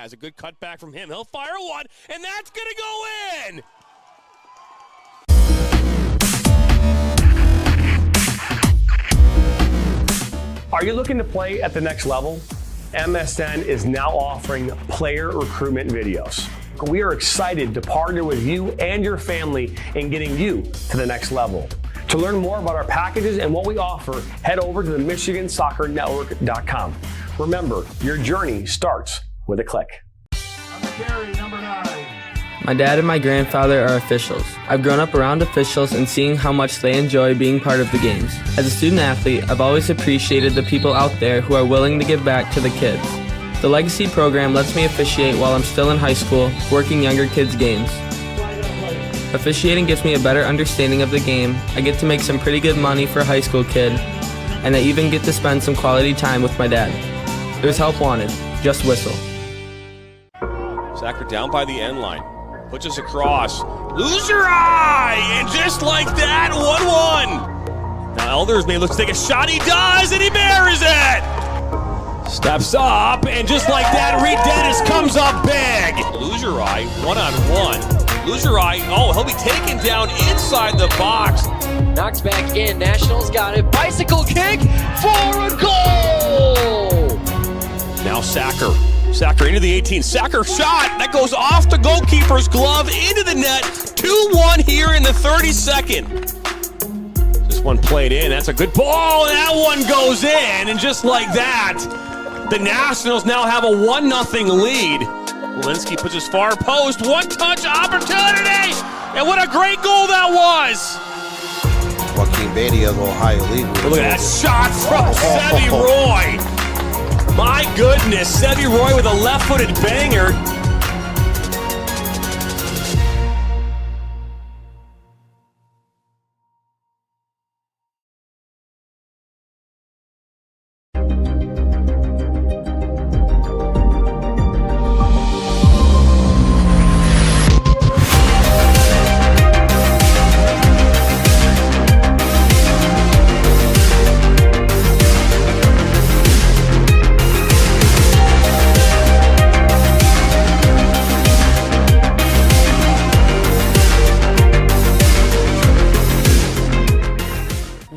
Has a good cutback from him. He'll fire one, and that's going to go in! Are you looking to play at the next level? MSN is now offering player recruitment videos. We are excited to partner with you and your family in getting you to the next level. To learn more about our packages and what we offer, head over to the MichiganSoccerNetwork.com. Remember, your journey starts with a click. My dad and my grandfather are officials. I've grown up around officials and seeing how much they enjoy being part of the games. As a student athlete, I've always appreciated the people out there who are willing to give back to the kids. The Legacy program lets me officiate while I'm still in high school, working younger kids' games. Officiating gives me a better understanding of the game. I get to make some pretty good money for a high school kid, and I even get to spend some quality time with my dad. There's help wanted. Just whistle. Sacker down by the end line. Puts us across. Lose your eye! And just like that, 1-1. Now Elders may look to take a shot. He does, and he buries it! Steps up, and just like that, Reed Dennis comes up big. Lose your eye, 1-on-1. Lose your eye. Oh, he'll be taken down inside the box. Knocks back in. Nationals got it. Bicycle kick for a goal! Now Sacker. Sacker into the 18. Sacker shot. That goes off the goalkeeper's glove into the net. 2-1 here in the 32nd. This one played in. That's a good ball, and that one goes in. And just like that, the Nationals now have a 1-0 lead. Walensky puts his far post, one-touch opportunity, and what a great goal that was! Joaquin Beatty of Ohio League. Look at that shot from Sevi Roy. My goodness, Sevi Roy with a left-footed banger.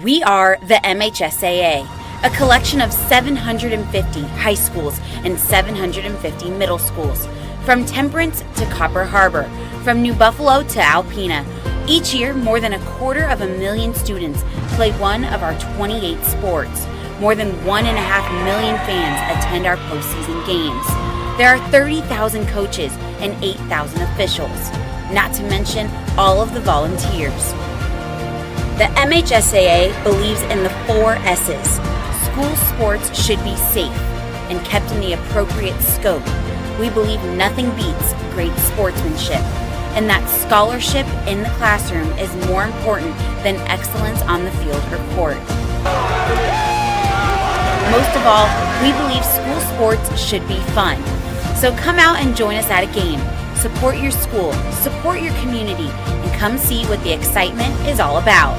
We are the MHSAA, a collection of 750 high schools and 750 middle schools, from Temperance to Copper Harbor, from New Buffalo to Alpena. Each year, more than 250,000 students play one of our 28 sports. More than 1.5 million fans attend our postseason games. There are 30,000 coaches and 8,000 officials, not to mention all of the volunteers. The MHSAA believes in the 4 S's. School sports should be safe and kept in the appropriate scope. We believe nothing beats great sportsmanship, and that scholarship in the classroom is more important than excellence on the field or court. Most of all, we believe school sports should be fun. So come out and join us at a game. Support your school, support your community, and come see what the excitement is all about.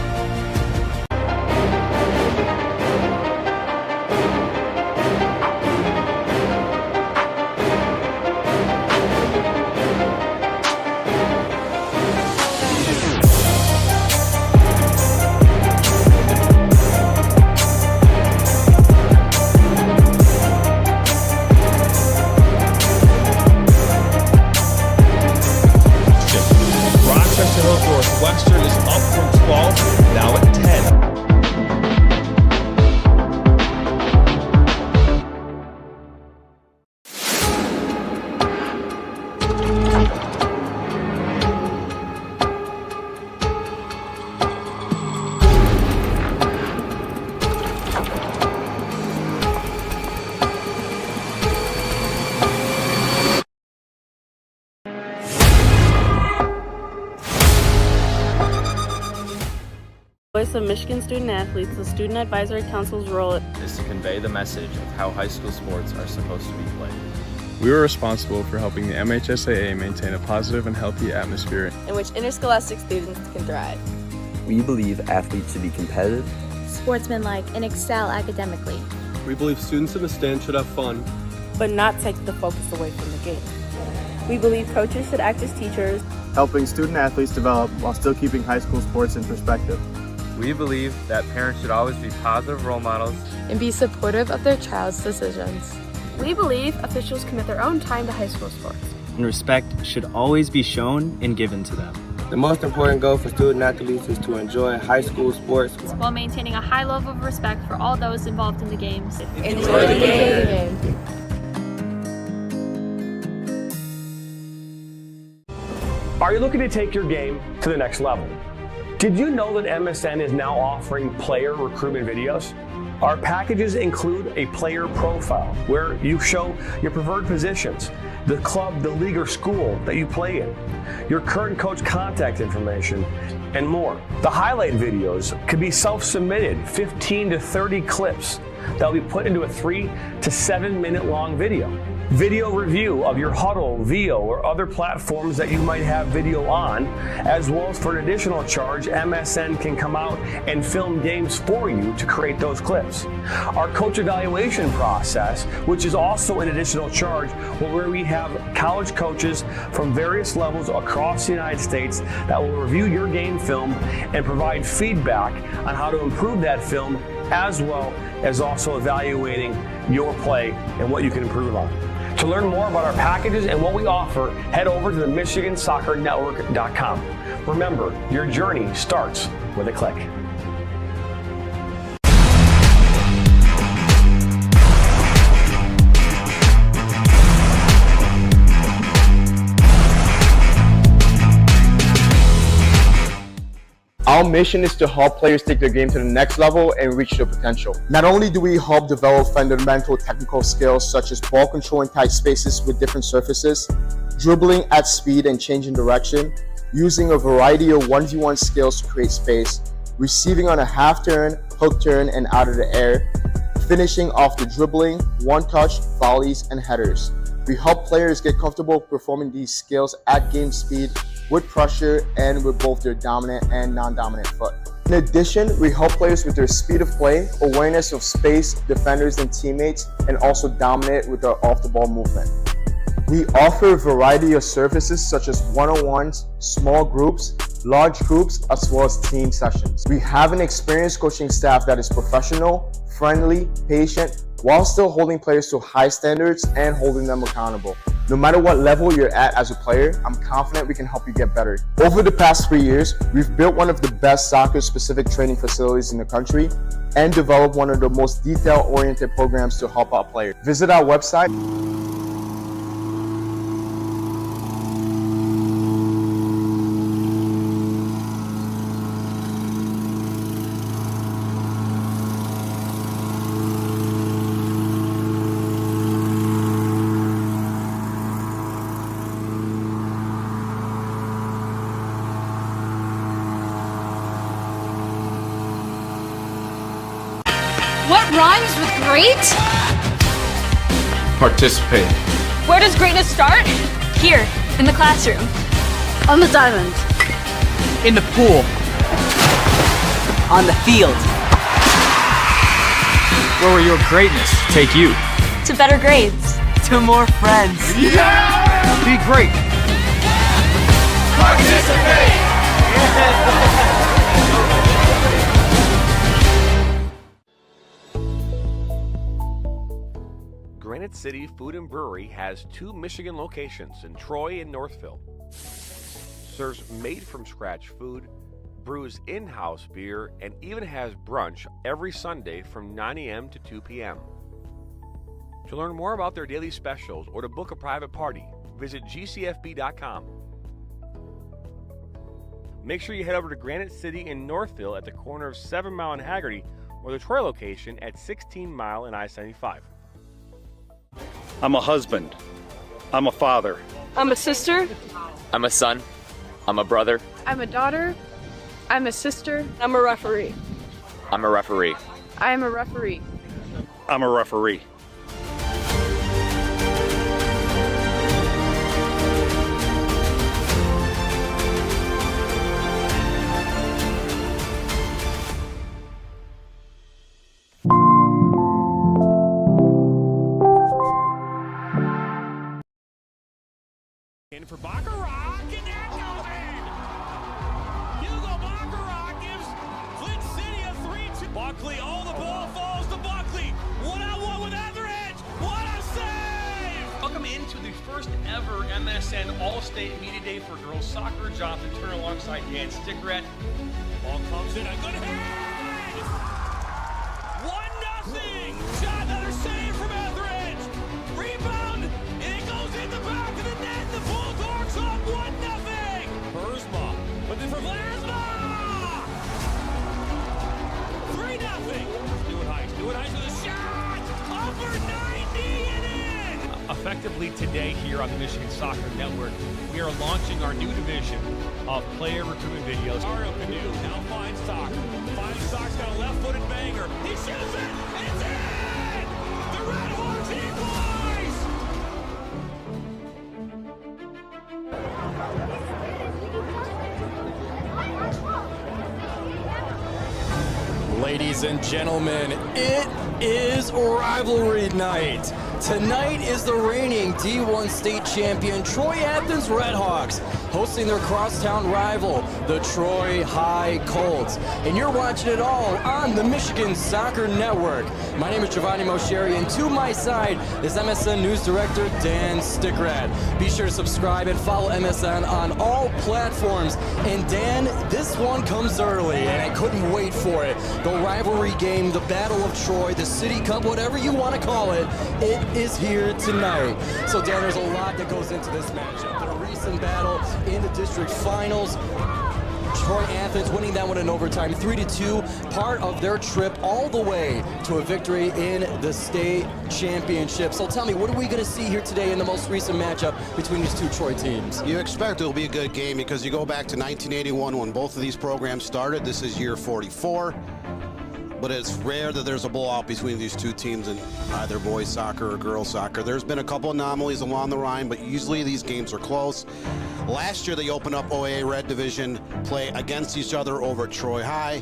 Northwestern is up from 12, now at 10. Voice of Michigan Student Athletes, the Student Advisory Council's role is to convey the message of how high school sports are supposed to be played. We were responsible for helping the MHSAA maintain a positive and healthy atmosphere in which interscholastic students can thrive. We believe athletes should be competitive, sportsmanlike, and excel academically. We believe students in the stand should have fun, but not take the focus away from the game. We believe coaches should act as teachers, helping student athletes develop while still keeping high school sports in perspective. We believe that parents should always be positive role models and be supportive of their child's decisions. We believe officials commit their own time to high school sports. And respect should always be shown and given to them. The most important goal for student athletes is to enjoy high school sports while maintaining a high level of respect for all those involved in the games. Enjoy the game. Are you looking to take your game to the next level? Did you know that MSN is now offering player recruitment videos? Our packages include a player profile where you show your preferred positions, the club, the league, or school that you play in, your current coach contact information, and more. The highlight videos could be self-submitted, 15 to 30 clips that will be put into a 3 to 7 minute long video. Video review of your Huddle, VO, or other platforms that you might have video on, as well as for an additional charge, MSN can come out and film games for you to create those clips. Our coach evaluation process, which is also an additional charge, where we have college coaches from various levels across the United States that will review your game film and provide feedback on how to improve that film, as well as also evaluating your play and what you can improve on. To learn more about our packages and what we offer, head over to the MichiganSoccerNetwork.com. Remember, your journey starts with a click. Our mission is to help players take their game to the next level and reach their potential. Not only do we help develop fundamental technical skills such as ball control in tight spaces with different surfaces, dribbling at speed and changing direction, using a variety of 1v1 skills to create space, receiving on a half turn, hook turn, and out of the air, finishing off the dribbling, one-touch, volleys, and headers. We help players get comfortable performing these skills at game speed, with pressure, and with both their dominant and non-dominant foot. In addition, we help players with their speed of play, awareness of space, defenders and teammates, and also dominate with their off-the-ball movement. We offer a variety of services such as one-on-ones, small groups, large groups, as well as team sessions. We have an experienced coaching staff that is professional, friendly, patient, while still holding players to high standards and holding them accountable. No matter what level you're at as a player, I'm confident we can help you get better. Over the past 3 years, we've built one of the best soccer-specific training facilities in the country and developed one of the most detail-oriented programs to help out players. Visit our website. What rhymes with great? Participate. Where does greatness start? Here, in the classroom. On the diamond. In the pool. On the field. Where will your greatness take you? To better grades. To more friends. Yeah! Be great. Participate! Granite City Food and Brewery has 2 Michigan locations in Troy and Northville. Serves made-from-scratch food, brews in-house beer, and even has brunch every Sunday from 9 a.m. to 2 p.m. To learn more about their daily specials or to book a private party, visit gcfb.com. Make sure you head over to Granite City in Northville at the corner of 7 Mile and Haggerty, or the Troy location at 16 Mile and I-75. I'm a husband. I'm a father. I'm a sister. I'm a son. I'm a brother. I'm a daughter. I'm a sister. I'm a referee. I'm a referee. I am a referee. I'm a referee. MSN All-State Media Day for girls soccer. Jonathan Turner alongside Dan Stickrat. Ball comes in, a good hit! 1-0! Shot, another save from Etheridge! Rebound, and it goes in the back of the net. The Bulldogs up 1-0! Burzma, but then for Glasma! 3-0! Stewart Heiss with a shot! Upper 90 and in! Effectively today here on the Michigan Soccer Network, we are launching our new division of player recruitment videos. Mario Canoe now finds Stock. Stock's got a left-footed banger. He shoots it! It's in! The Red Hawks equalize! Ladies and gentlemen, it is rivalry night. Tonight is the reigning D1 state champion Troy Athens Redhawks hosting their crosstown rival, the Troy High Colts. And you're watching it all on the Michigan Soccer Network. My name is Giovanni Mosheri, and to my side is MSN News Director Dan Stickrat. Be sure to subscribe and follow MSN on all platforms. And Dan, this one comes early, and I couldn't wait for it. The rivalry game, the Battle of Troy, the City Cup, whatever you want to call it, it is here tonight. So Dan, there's a lot that goes into this matchup. The recent battle in the district finals, Troy Athens winning that one in overtime 3-2, part of their trip all the way to a victory in the state championship. So tell me, what are we going to see here today in the most recent matchup between these two Troy teams? You expect it'll be a good game because you go back to 1981 when both of these programs started. This is year 44. But it's rare that there's a blowout between these two teams in either boys soccer or girls soccer. There's been a couple anomalies along the line, but usually these games are close. Last year they opened up OAA Red Division play against each other over at Troy High.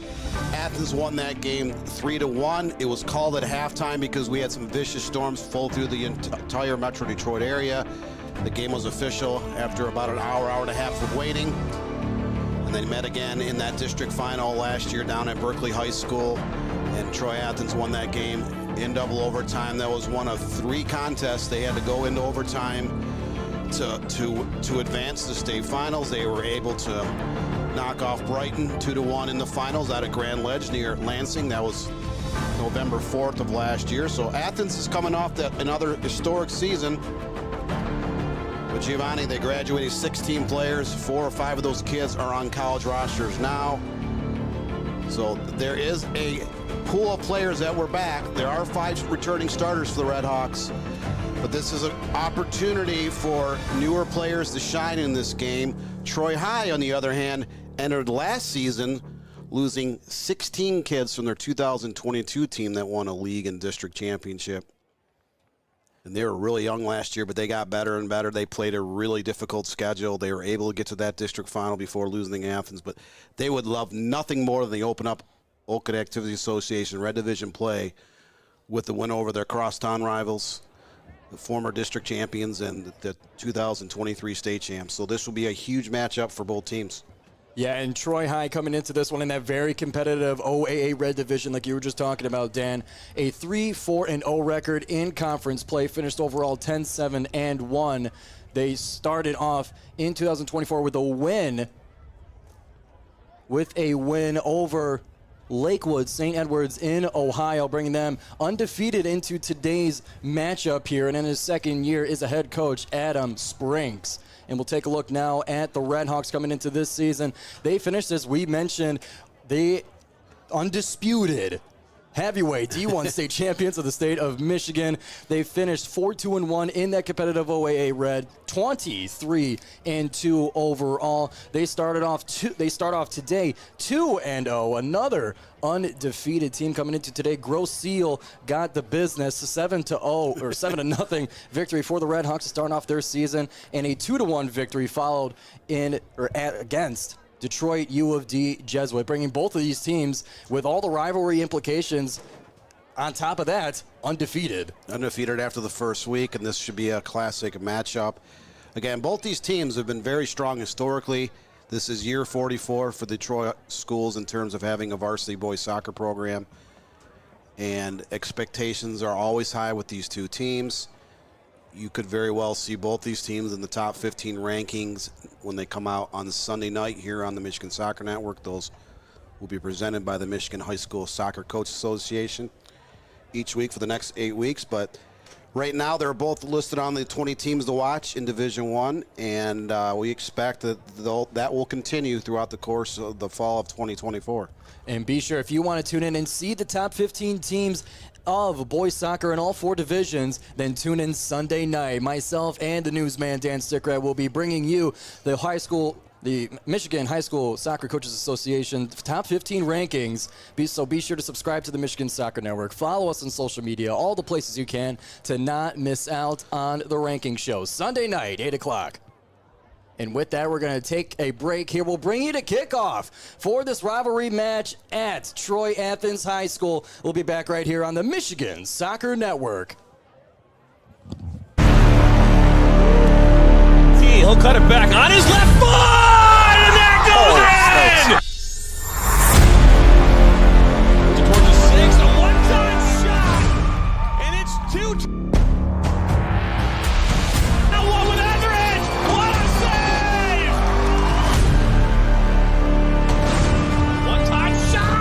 Athens won that game 3-1. It was called at halftime because we had some vicious storms flow through the entire Metro Detroit area. The game was official after about an hour and a half of waiting. And they met again in that district final last year down at Berkeley High School, and Troy Athens won that game in double overtime. That was one of 3 contests they had to go into overtime to advance to state finals. They were able to knock off Brighton 2-1 in the finals out at Grand Ledge near Lansing. That was November 4th of last year. So Athens is coming off another historic season. But Giovanni, they graduated 16 players. 4 or 5 of those kids are on college rosters now. So there is a pool of players that were back. There are 5 returning starters for the Redhawks. But this is an opportunity for newer players to shine in this game. Troy High, on the other hand, entered last season losing 16 kids from their 2022 team that won a league and district championship. And they were really young last year, but they got better and better. They played a really difficult schedule. They were able to get to that district final before losing to Athens. But they would love nothing more than they open up Oakwood Activity Association Red Division play with the win over their crosstown rivals, the former district champions, and the 2023 state champs. So this will be a huge matchup for both teams. Yeah, and Troy High coming into this one in that very competitive OAA Red Division like you were just talking about, Dan. A 3-4-0 record in conference play, finished overall 10-7-1. They started off in 2024 with a win over Lakewood St. Edwards in Ohio, bringing them undefeated into today's matchup here. And in his second year is a head coach, Adam Springs. And we'll take a look now at the Redhawks coming into this season. They finished, as we mentioned, the undisputed heavyweight D1 state champions of the state of Michigan. They finished 4-2-1 in that competitive OAA Red, 23-2 overall. They start off today 2-0. Another undefeated team coming into today. Grosse Seal got the business, 7-0 victory for the Redhawks to start off their season, and a 2-1 victory followed against Detroit U of D Jesuit, bringing both of these teams with all the rivalry implications. On top of that, undefeated. Undefeated after the first week, and this should be a classic matchup. Again, both these teams have been very strong historically. This is year 44 for the Troy schools in terms of having a varsity boys soccer program. And expectations are always high with these two teams. you could very well see both these teams in the top 15 rankings when they come out on Sunday night here on the Michigan Soccer Network. Those will be presented by the Michigan High School Soccer Coach Association each week for the next 8 weeks. But right now, they're both listed on the 20 teams to watch in Division I, and we expect that that will continue throughout the course of the fall of 2024. And be sure, if you want to tune in and see the top 15 teams of boys soccer in all 4 divisions, then tune in Sunday night. Myself and the newsman Dan Stickrat will be bringing you the Michigan High School Soccer Coaches Association top 15 rankings. So be sure to subscribe to the Michigan Soccer Network. Follow us on social media, all the places you can, to not miss out on the ranking show. Sunday night, 8 o'clock. And with that, we're going to take a break here. We'll bring you to kickoff for this rivalry match at Troy Athens High School. We'll be back right here on the Michigan Soccer Network. He'll cut it back on his left foot, and there goes in! Towards the 6, a one-time shot, and it's 2. Now one with Etheridge, what a save! One-time shot!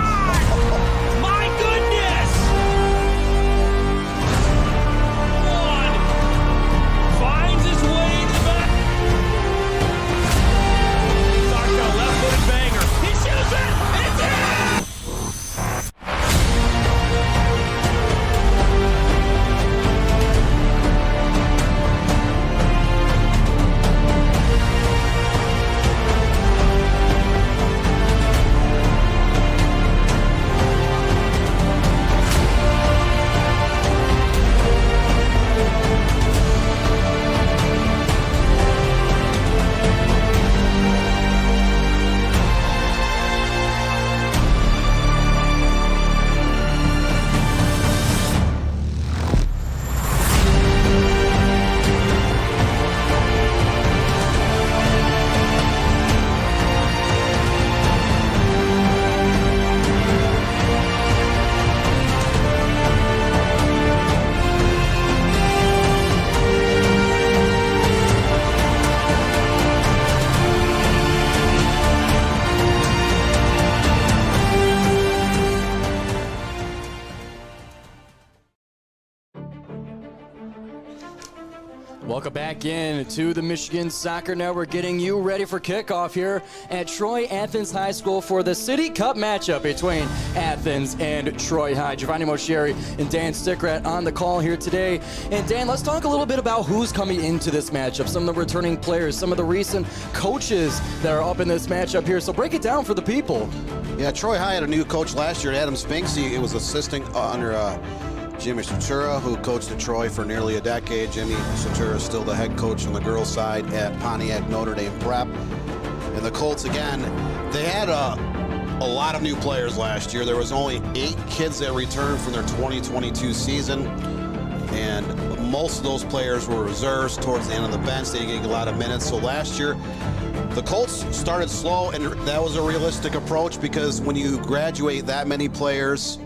My goodness! One finds his way to the back. Left-footed banger. He shoots it! It's in! Welcome back in to the Michigan Soccer Network, getting you ready for kickoff here at Troy Athens High School for the City Cup matchup between Athens and Troy High. Giovanni Moscheri and Dan Stickrat on the call here today. And Dan, let's talk a little bit about who's coming into this matchup, some of the returning players, some of the recent coaches that are up in this matchup here. So break it down for the people. Yeah, Troy High had a new coach last year, Adam Spinks. He was assisting under Jimmy Satura, who coached at Troy for nearly a decade. Jimmy Satura is still the head coach on the girls' side at Pontiac Notre Dame Prep. And the Colts, again, they had a lot of new players last year. There was only 8 kids that returned from their 2022 season, and most of those players were reserves towards the end of the bench. They didn't get a lot of minutes. So last year, the Colts started slow, and that was a realistic approach because when you graduate that many players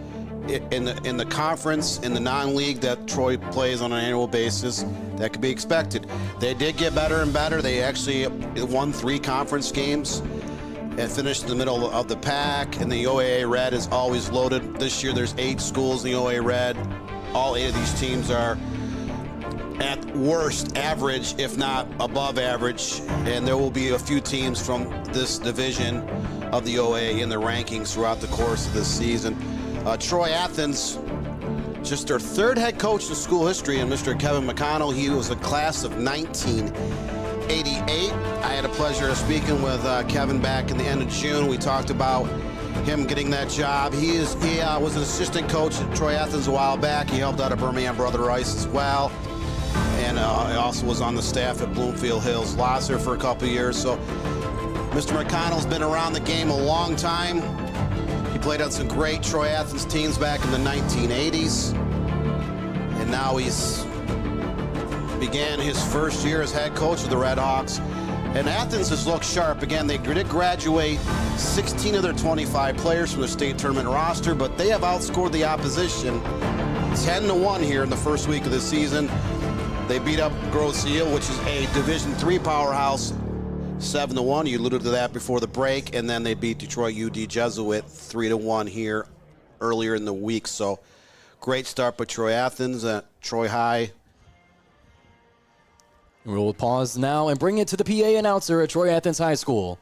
in the conference, in the non-league that Troy plays on an annual basis, that could be expected. They did get better and better. They actually won 3 conference games and finished in the middle of the pack, and the OAA Red is always loaded. This year there's 8 schools in the OAA Red. All 8 of these teams are at worst average, if not above average, and there will be a few teams from this division of the OAA in the rankings throughout the course of this season. Troy Athens, just their 3rd head coach in school history, and Mr. Kevin McConnell. He was a class of 1988. I had a pleasure of speaking with Kevin back in the end of June. We talked about him getting that job. He was an assistant coach at Troy Athens a while back. He helped out at Birmingham Brother Rice as well. And he also was on the staff at Bloomfield Hills Losser for a couple years. So Mr. McConnell's been around the game a long time. He played on some great Troy Athens teams back in the 1980s. And now he's began his first year as head coach of the Red Hawks. And Athens has looked sharp. Again, they did graduate 16 of their 25 players from the state tournament roster, but they have outscored the opposition 10-1 here in the first week of the season. They beat up Grove Seal, which is a Division III powerhouse, 7-1. You alluded to that before the break. And then they beat Detroit UD Jesuit 3-1 here earlier in the week. So great start by Troy Athens at Troy High. We'll pause now and bring it to the PA announcer at Troy Athens High School.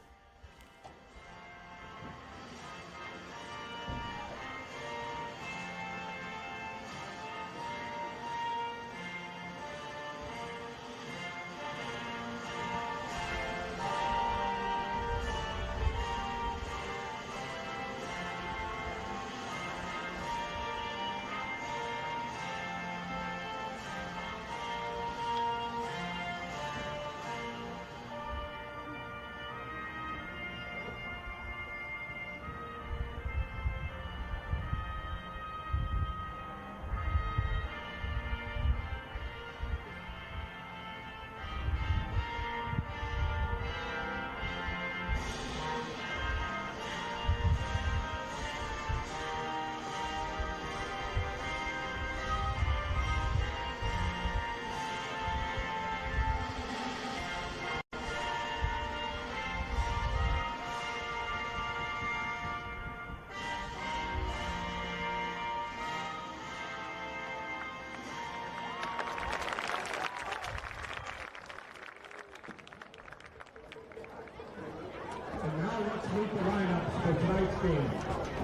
Meet the lineups for tonight's game.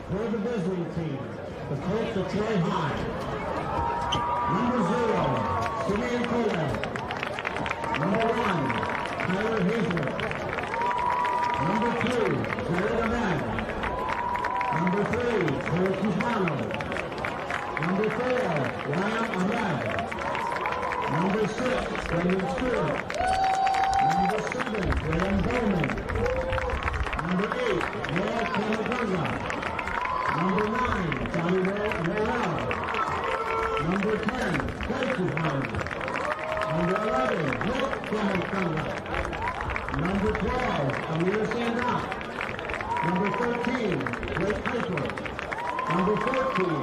For the visiting team, the coach of Troy High. Number 0, Simeon Colette. Number 1, Tyler Hazlett. Number 2, Jared Ahmed. Number 3, Joe Cusmano. Number 4, Ryan Ahmed. Number 6, Brendan Stewart. Number 7, Graham Bowman. Number 8, Noel Camagunga. Number 9, Johnny Morrell. Number 10, Tracy Hines. Number 11, Nick Camagunga. Number 12, Amir Sandrock. Number 13, Blake Piper. Number 14,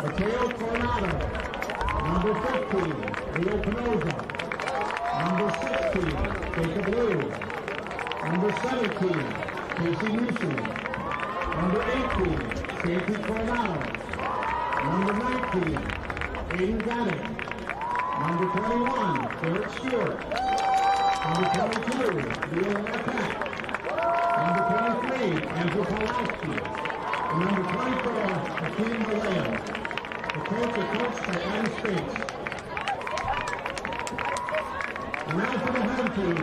Mateo Coronado. Number 15, Leo Pinoza. Number 16, Jacob Liu. Number 17, Casey Newsom. Number 18, Santi Coronado. Number 19, Aiden Gannick. Number 21, Derek Stewart. Number 22, Leo Marquette. Number 23, Andrew Pawlowski. And number 24, Hakeem Malaya. The coach is coached by Adam Spates. And now for the home team.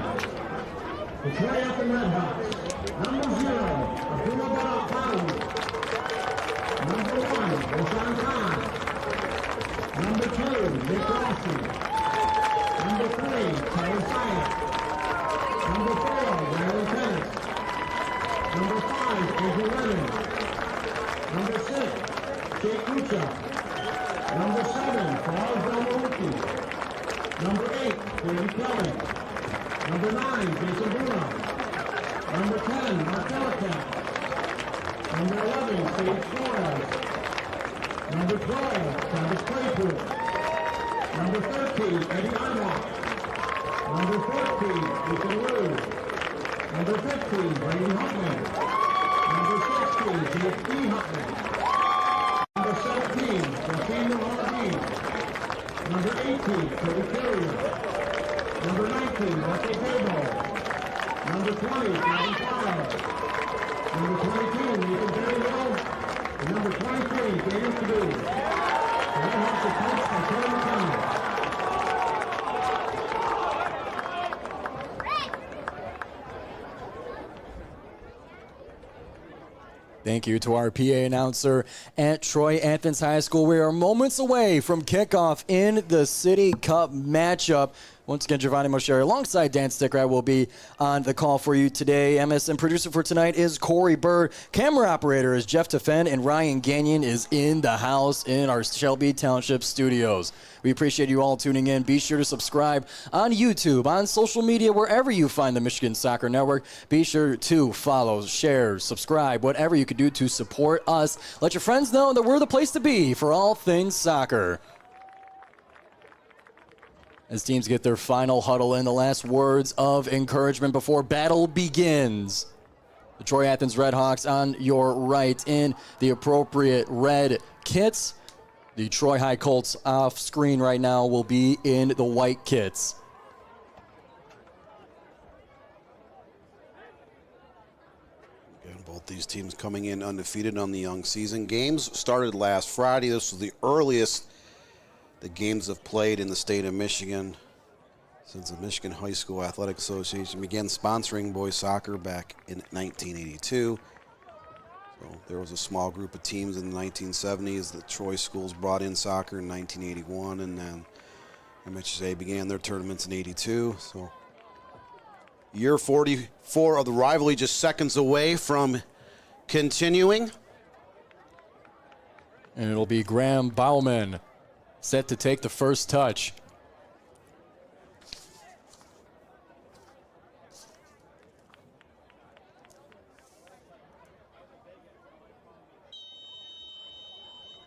The Troy Athens Redhawks. Number 0, Abdullah Barafali. Number 1, Oshan Khan. Number 2, Nick Rossi. Number 3, Terry Syed. Number 4, Larry Tennis. Number 5, Andrew Lennon. Number 6, Jake Kucha. Number 7, Paul Zelmowicki. Number 8, David Kelly. Number 9, Jason Bruno. Number 10, Mark Delacat. Number 11, Sage Flores. Number 12, Travis Claypool. Number 13, Eddie Arnold. Number 14, Ethan Liu. Number 15, Brady Huckman. Number 16, Jake D. Huckman. Number 17, Nathaniel Halloween. Number 18, Cody Carrier. Number 19, Russell Tabo. Number 20, Gavin Fowler. Number 22, Nathan Berryhill. And number 23, Daniel Perdue. That has the coach by Terry McConnell. Thank you to our PA announcer at Troy Athens High School. We are moments away from kickoff in the City Cup matchup. Once again, Giovanni Moscheri alongside Dan Stickrat will be on the call for you today. MSN producer for tonight is Corey Bird. Camera operator is Jeff Tefen, and Ryan Gagnon is in the house in our Shelby Township studios. We appreciate you all tuning in. Be sure to subscribe on YouTube, on social media, wherever you find the Michigan Soccer Network. Be sure to follow, share, subscribe, whatever you could do to support us. Let your friends know that we're the place to be for all things soccer. as teams get their final huddle in. The last words of encouragement before battle begins. The Troy Athens Redhawks on your right in the appropriate red kits. The Troy High Colts off screen right now will be in the white kits. Again, both these teams coming in undefeated on the young season. Games started last Friday. This was the earliest the games have played in the state of Michigan since the Michigan High School Athletic Association began sponsoring boys soccer back in 1982. So there was a small group of teams in the 1970s that Troy schools brought in soccer in 1981, and then MHSAA began their tournaments in 82. So year 44 of the rivalry just seconds away from continuing. And it'll be Graham Bauman set to take the first touch.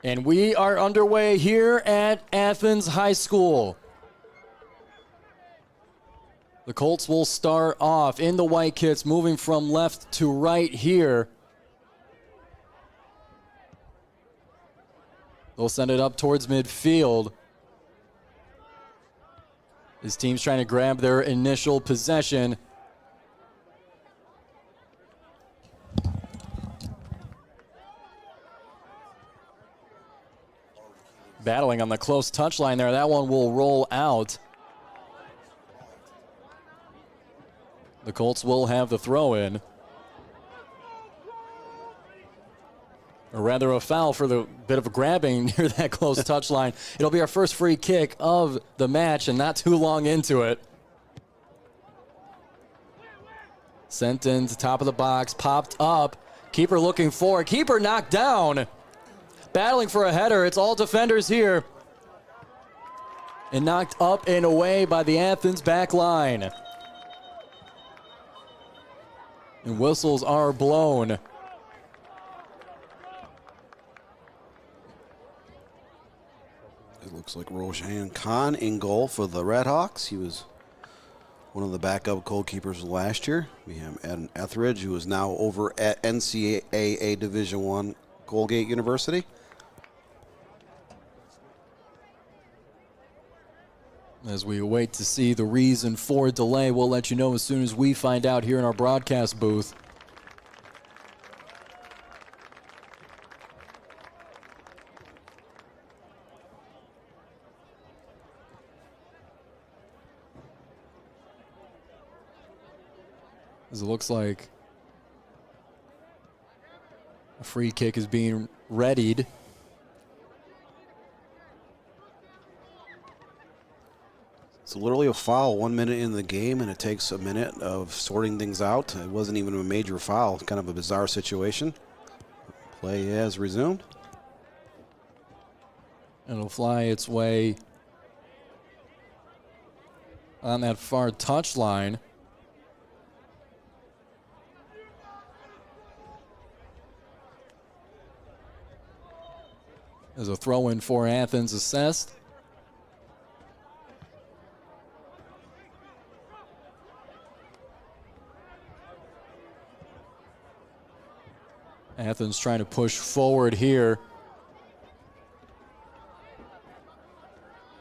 And we are underway here at Athens High School. The Colts will start off in the white kits, moving from left to right here. They'll send it up towards midfield. This team's trying to grab their initial possession. Battling on the close touchline there. That one will roll out. The Colts will have the throw in. Or rather a foul for the bit of a grabbing near that close touchline. It'll be our first free kick of the match and not too long into it. Sent into top of the box, popped up. Keeper looking for it. Keeper knocked down. Battling for a header. It's all defenders here. And knocked up and away by the Athens back line. And whistles are blown. It looks like Roshan Khan in goal for the Redhawks. He was one of the backup goalkeepers last year. We have Adam Etheridge, who is now over at NCAA Division I Colgate University. As we wait to see the reason for delay, we'll let you know as soon as we find out here in our broadcast booth. As it looks like a free kick is being readied. It's literally a foul 1 minute in the game, and it takes a minute of sorting things out. It wasn't even a major foul. Kind of a bizarre situation. Play has resumed. It'll fly its way on that far touchline. There's a throw-in for Athens assessed. Athens trying to push forward here.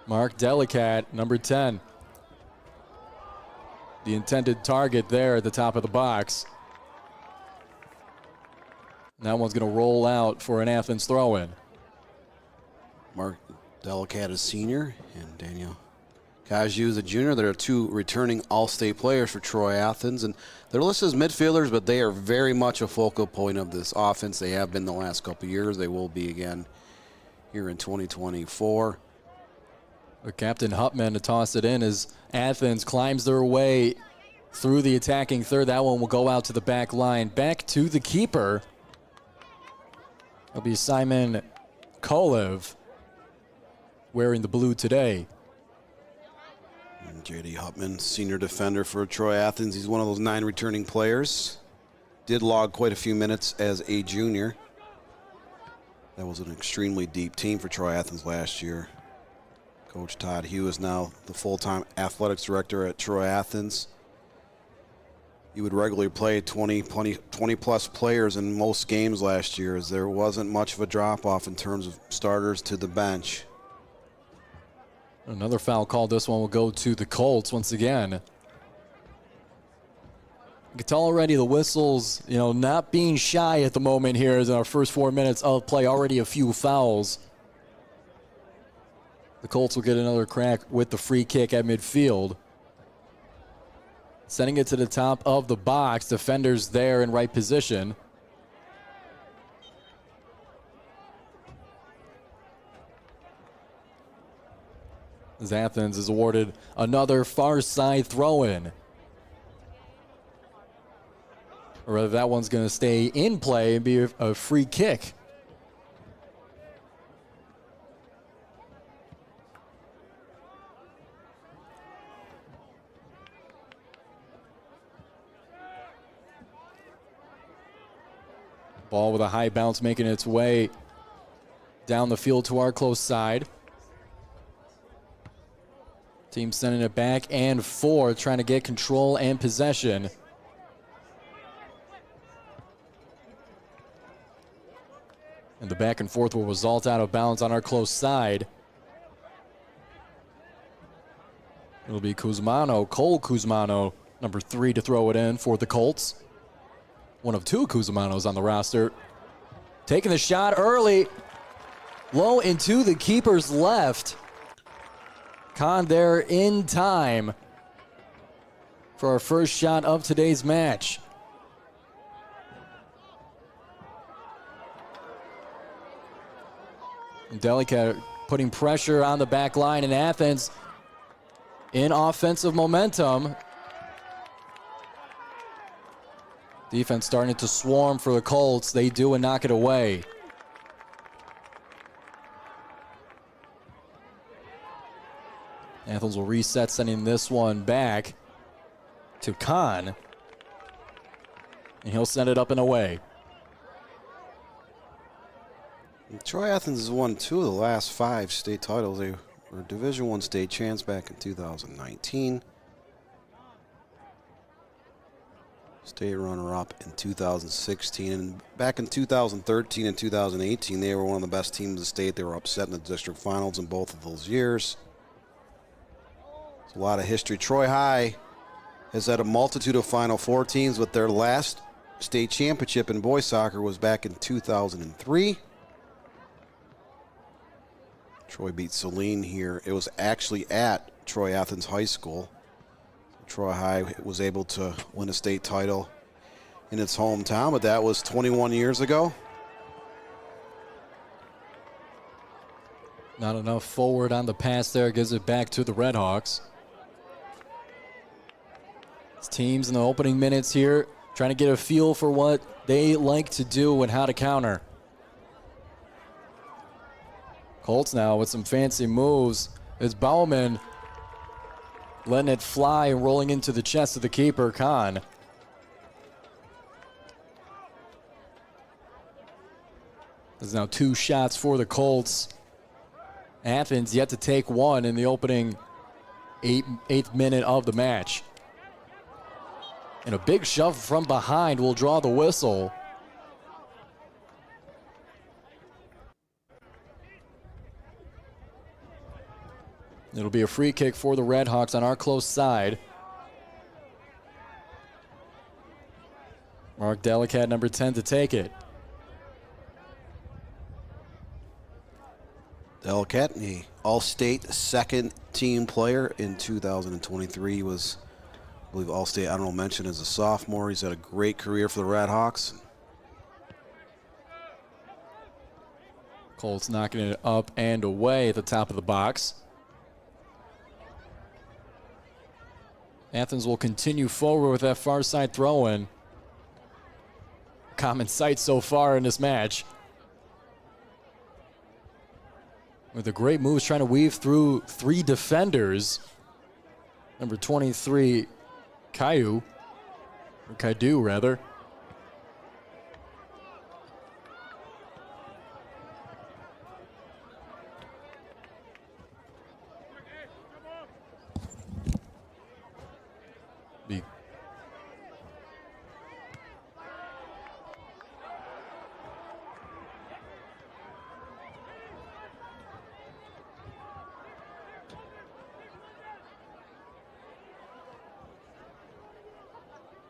Mark Delicat, number 10. The intended target there at the top of the box. And that one's going to roll out for an Athens throw-in. Mark Delicat is senior, and Daniel Kaju is a junior. There are two returning all-state players for Troy Athens, and they're listed as midfielders, but they are very much a focal point of this offense. They have been the last couple of years. They will be again here in 2024. Captain Hupman to toss it in as Athens climbs their way through the attacking third. That one will go out to the back line. Back to the keeper. It'll be Simon Kolev wearing the blue today. And J.D. Hupman, senior defender for Troy Athens. He's one of those 9 returning players. Did log quite a few minutes as a junior. That was an extremely deep team for Troy Athens last year. Coach Todd Hugh is now the full-time athletics director at Troy Athens. He would regularly play 20 plus players in most games last year, as there wasn't much of a drop-off in terms of starters to the bench. Another foul call. This one will go to the Colts once again. You can tell already the whistles, not being shy at the moment here as in our first 4 minutes of play, already a few fouls. The Colts will get another crack with the free kick at midfield. Sending it to the top of the box. Defenders there in right position. As Athens is awarded another far side throw-in. Or whether that one's going to stay in play and be a free kick. Ball with a high bounce making its way down the field to our close side. Team sending it back and forth, trying to get control and possession. And the back and forth will result out of bounds on our close side. It'll be Kuzmano, Cole Kuzmano, number 3, to throw it in for the Colts. One of 2 Kuzmanos on the roster. Taking the shot early. Low into the keeper's left. Khan there in time for our first shot of today's match. Delicate putting pressure on the back line, in Athens in offensive momentum. Defense starting to swarm for the Colts. They do and knock it away. Athens will reset, sending this one back to Khan. And he'll send it up and away. Troy Athens has won 2 of the last 5 state titles. They were Division I state champs back in 2019. State runner-up in 2016. And back in 2013 and 2018, they were one of the best teams in the state. They were upset in the district finals in both of those years. It's a lot of history. Troy High has had a multitude of Final Four teams, but their last state championship in boys soccer was back in 2003. Troy beat Saline here. It was actually at Troy Athens High School. Troy High was able to win a state title in its hometown, but that was 21 years ago. Not enough forward on the pass there. Gives it back to the Redhawks. It's teams in the opening minutes here trying to get a feel for what they like to do and how to counter. Colts now with some fancy moves. It's Bauman letting it fly and rolling into the chest of the keeper, Khan. There's now 2 shots for the Colts. Athens yet to take one in the opening 8th minute of the match. And a big shove from behind will draw the whistle. It'll be a free kick for the Redhawks on our close side. Mark Delicat, number 10, to take it. Delicat, the All-State second team player in 2023. He was, I believe, All-State honorable mention as a sophomore. He's had a great career for the Redhawks. Colts knocking it up and away at the top of the box. Athens will continue forward with that far side throw-in. Common sight so far in this match. With the great moves trying to weave through 3 defenders. Number 23, Kaidu rather.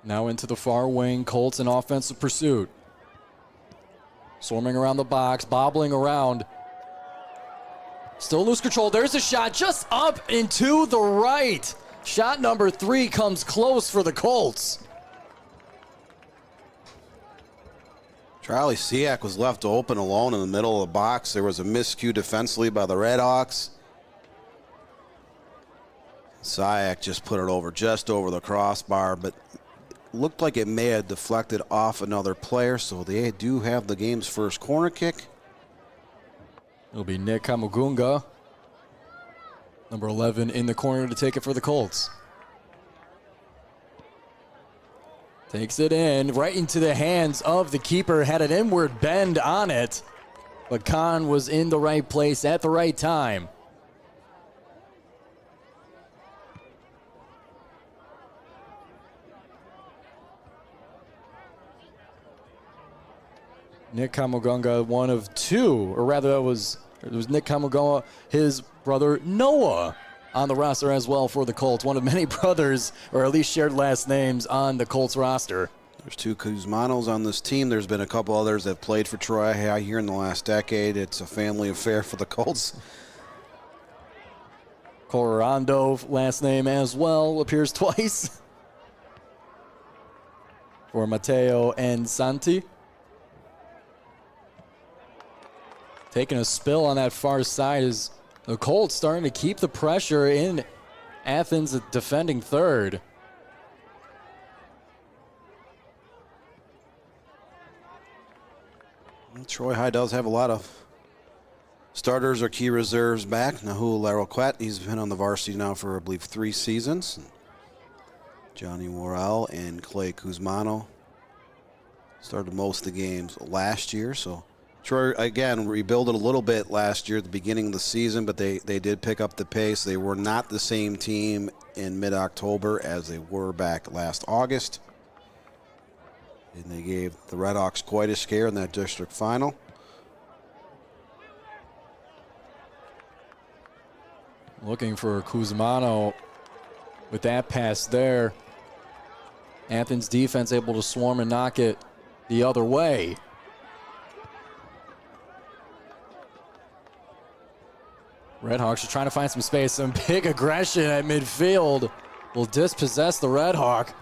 Now into the far wing, Colts in offensive pursuit. Swarming around the box, bobbling around. Still lose control. There's a shot just up and to the right. Shot number 3 comes close for the Colts. Charlie Siak was left open alone in the middle of the box. There was a miscue defensively by the Redhawks. Siak just put it over, just over the crossbar, but looked like it may have deflected off another player, so they do have the game's first corner kick. It'll be Nick Kamugunga, number 11, in the corner to take it for the Colts. Takes it in, right into the hands of the keeper. Had an inward bend on it, but Khan was in the right place at the right time. Nick Kamugunga, one of 2, or rather it was Nick Kamugunga, his brother Noah, on the roster as well for the Colts. One of many brothers, or at least shared last names, on the Colts roster. There's 2 Kuzmanos on this team. There's been a couple others that played for Troy High here in the last decade. It's a family affair for the Colts. Colorado, last name as well, appears twice for Mateo and Santi. Taking a spill on that far side is the Colts starting to keep the pressure in Athens, defending third. Troy High does have a lot of starters or key reserves back. Nahul Laroquette, he's been on the varsity now for, I believe, 3 seasons. Johnny Worrell and Clay Kuzmano started most of the games last year, so Troy, again, rebuilt a little bit last year at the beginning of the season, but they did pick up the pace. They were not the same team in mid-October as they were back last August. And they gave the Redhawks quite a scare in that district final. Looking for Kuzmano with that pass there. Athens defense able to swarm and knock it the other way. Redhawks are trying to find some space. Some big aggression at midfield will dispossess the Redhawk.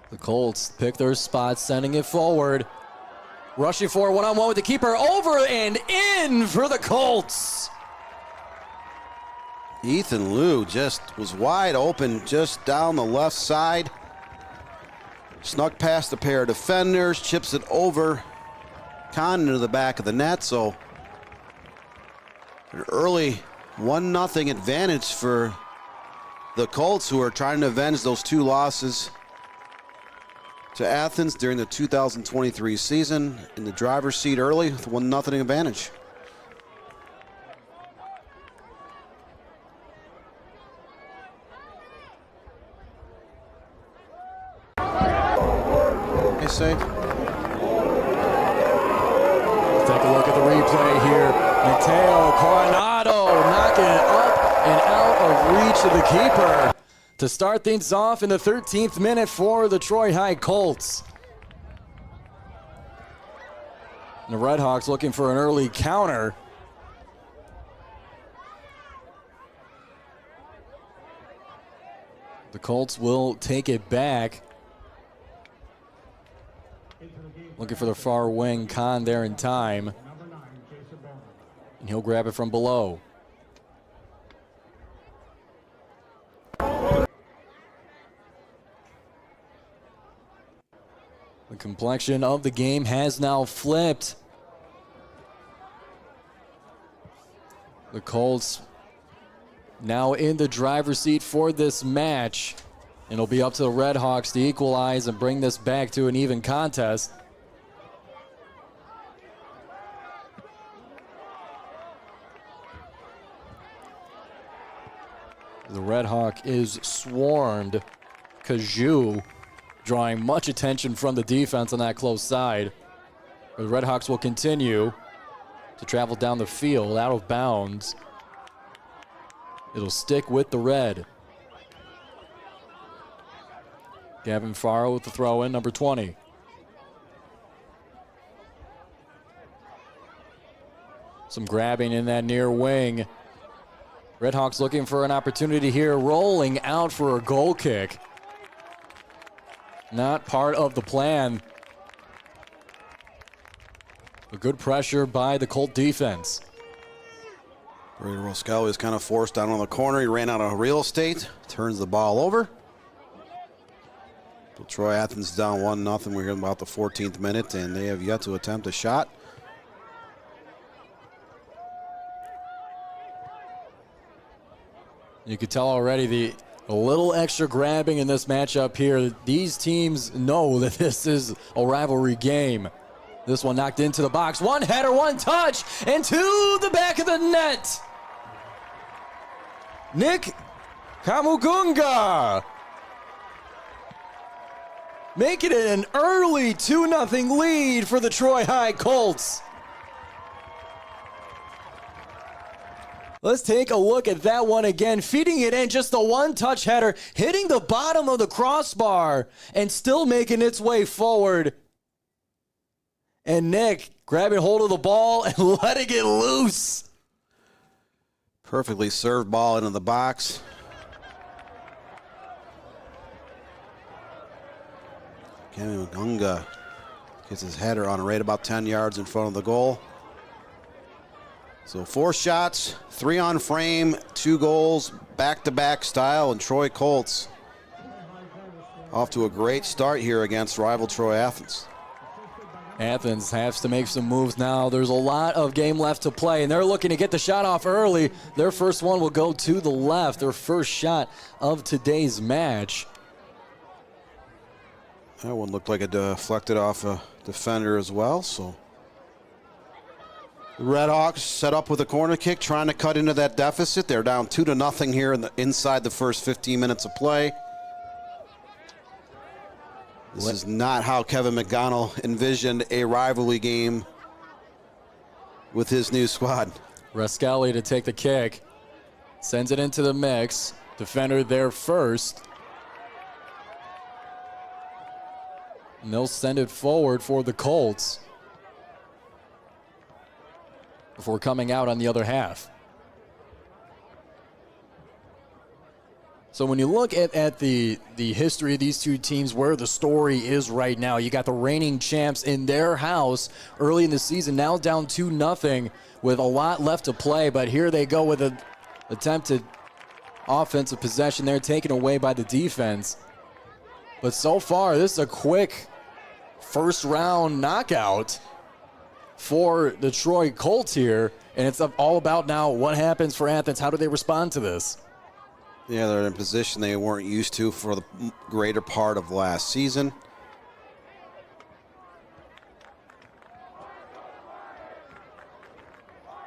The Colts pick their spot, sending it forward. Rushing for one-on-one with the keeper. Over and in for the Colts. Ethan Liu just was wide open just down the left side. Snuck past a pair of defenders, chips it over Khan into the back of the net, so an early 1-0 advantage for the Colts, who are trying to avenge those 2 losses to Athens during the 2023 season. In the driver's seat early with a 1-0 advantage. Hey, say. Take a look at the replay here. Mateo Coronado knocking it up and out of reach of the keeper to start things off in the 13th minute for the Troy High Colts. And the Redhawks looking for an early counter. The Colts will take it back. Looking for the far wing, Khan there in time. And he'll grab it from below. The complexion of the game has now flipped. The Colts now in the driver's seat for this match. And it'll be up to the Redhawks to equalize and bring this back to an even contest. The Redhawk is swarmed. Kaju drawing much attention from the defense on that close side. The Redhawks will continue to travel down the field out of bounds. It'll stick with the red. Gavin Farrow with the throw in, number 20. Some grabbing in that near wing. Redhawks looking for an opportunity here, rolling out for a goal kick. Not part of the plan. A good pressure by the Colt defense. Brady Roscoe is kind of forced down on the corner. He ran out of real estate, turns the ball over. So Troy Athens down 1-0. We're in about the 14th minute, and they have yet to attempt a shot. You could tell already a little extra grabbing in this matchup here. These teams know that this is a rivalry game. This one knocked into the box. One header, one touch, and to the back of the net. Nick Kamugunga making it an early 2-0 lead for the Troy High Colts. Let's take a look at that one again. Feeding it in, just a one-touch header, hitting the bottom of the crossbar and still making its way forward. And Nick grabbing hold of the ball and letting it loose. Perfectly served ball into the box. Kevin Gunga gets his header on right about 10 yards in front of the goal. So 4 shots, 3 on frame, 2 goals, back-to-back style, and Troy Colts off to a great start here against rival Troy Athens. Athens has to make some moves now. There's a lot of game left to play, and they're looking to get the shot off early. Their first one will go to the left, their first shot of today's match. That one looked like it deflected off a defender as well, so the Redhawks set up with a corner kick, trying to cut into that deficit. They're down 2-0 here inside the first 15 minutes of play. This is not how Kevin McDonald envisioned a rivalry game with his new squad. Raskelli to take the kick. Sends it into the mix. Defender there first. And they'll send it forward for the Colts before coming out on the other half. So when you look at the history of these two teams, where the story is right now, you got the reigning champs in their house early in the season, now down 2-0 with a lot left to play, but here they go with an attempted offensive possession there, taken away by the defense. But so far, this is a quick first round knockout for the Troy Colts here, and it's all about now what happens for Athens. How do they respond to this? Yeah, they're in a position they weren't used to for the greater part of last season.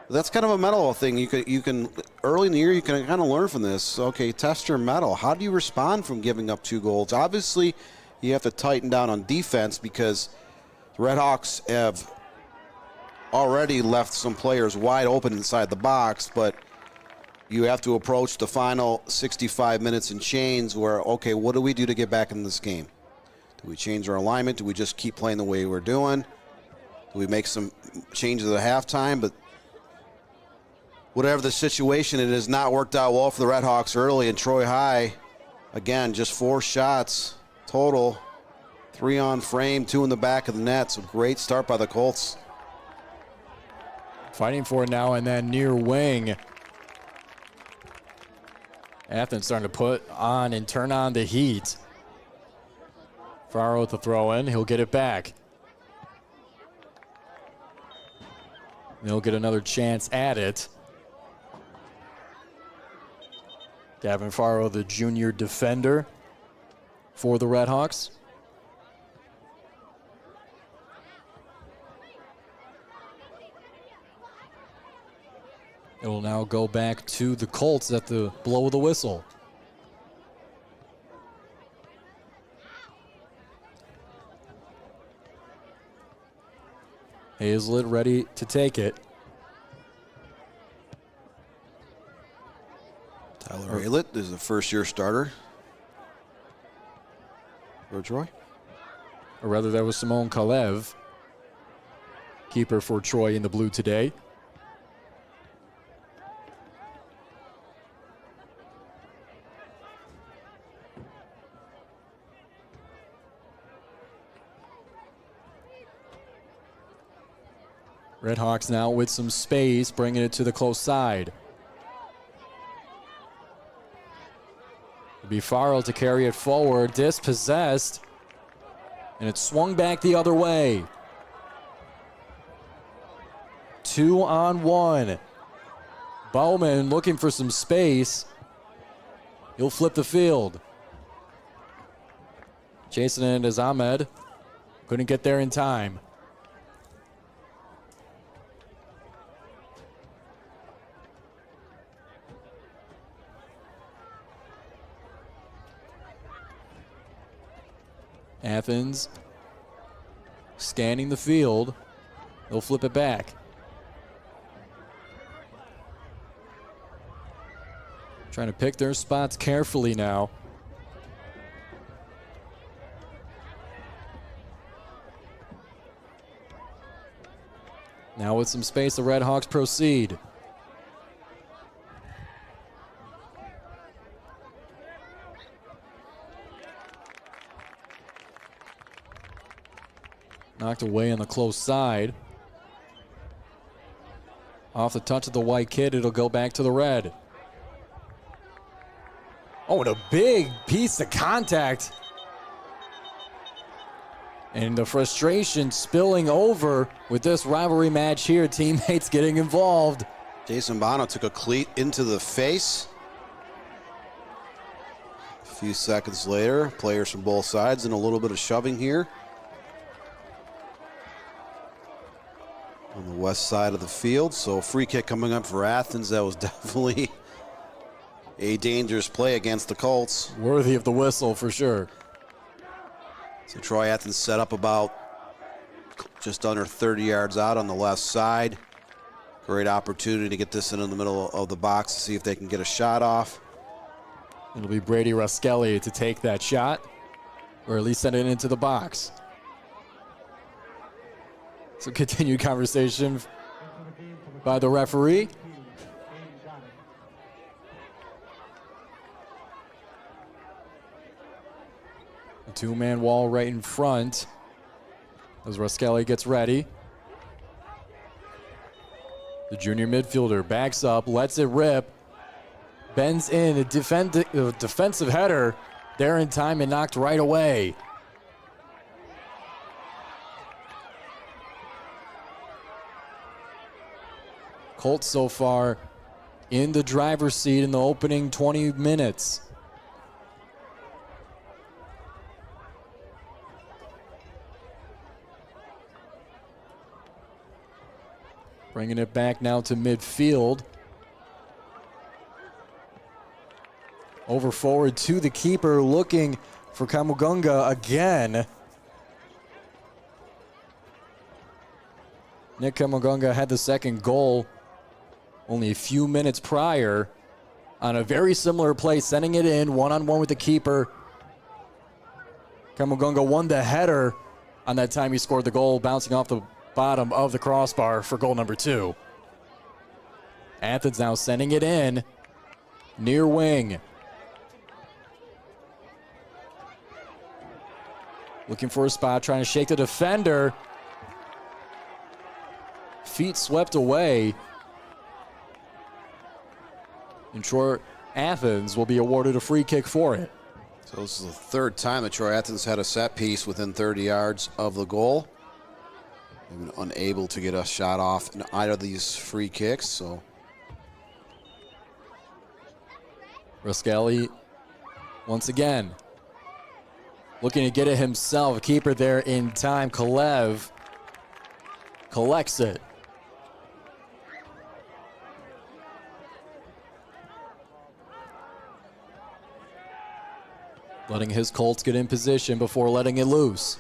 That's kind of a mental thing. You can early in the year you can kind of learn from this. Okay, test your mettle. How do you respond from giving up 2 goals? Obviously, you have to tighten down on defense because the Redhawks have already left some players wide open inside the box, but you have to approach the final 65 minutes in chains where, okay, what do we do to get back in this game? Do we change our alignment? Do we just keep playing the way we're doing? Do we make some changes at halftime? But whatever the situation, it has not worked out well for the Redhawks early. And Troy High, again, just 4 shots total, 3 on frame, 2 in the back of the net. So great start by the Colts. Fighting for it now in that near wing. Athens starting to put on and turn on the heat. Farrow with the throw in. He'll get it back. He'll get another chance at it. Gavin Farrow, the junior defender for the Redhawks. It will now go back to the Colts at the blow of the whistle. Hazlett ready to take it. Tyler Aylett is a first-year starter. For Troy? Or rather, that was Simone Kalev, keeper for Troy in the blue today. Redhawks now with some space, bringing it to the close side. It'll be Farrell to carry it forward, dispossessed, and it swung back the other way. 2-on-1. Bowman looking for some space. He'll flip the field. Chasing it is Ahmed. Couldn't get there in time. Athens scanning the field. They'll flip it back. Trying to pick their spots carefully now. Now with some space, the Redhawks proceed. Knocked away on the close side. Off the touch of the white kid, it'll go back to the red. Oh, and a big piece of contact. And the frustration spilling over with this rivalry match here. Teammates getting involved. Jason Bono took a cleat into the face. A few seconds later, players from both sides and a little bit of shoving here. On the west side of the field, so free kick coming up for Athens. That was definitely a dangerous play against the Colts. Worthy of the whistle for sure. So Troy Athens set up about just under 30 yards out on the left side. Great opportunity to get this into the middle of the box to see if they can get a shot off. It'll be Brady Raskelli to take that shot, or at least send it into the box. So continued conversation by the referee. A two-man wall right in front as Raskelli gets ready. The junior midfielder backs up, lets it rip, bends in, a defensive header there in time and knocked right away. Colts so far in the driver's seat in the opening 20 minutes. Bringing it back now to midfield. Over forward to the keeper, looking for Kamugunga again. Nick Kamugunga had the second goal only a few minutes prior on a very similar play, sending it in one-on-one with the keeper. Kamugunga won the header on that time he scored the goal, bouncing off the bottom of the crossbar for goal number 2. Athens now sending it in near wing. Looking for a spot, trying to shake the defender. Feet swept away. And Troy Athens will be awarded a free kick for it. So this is the third time that Troy Athens had a set piece within 30 yards of the goal. They've been unable to get a shot off in either of these free kicks. So Raskelli once again looking to get it himself. Keeper there in time. Kalev collects it. Letting his Colts get in position before letting it loose.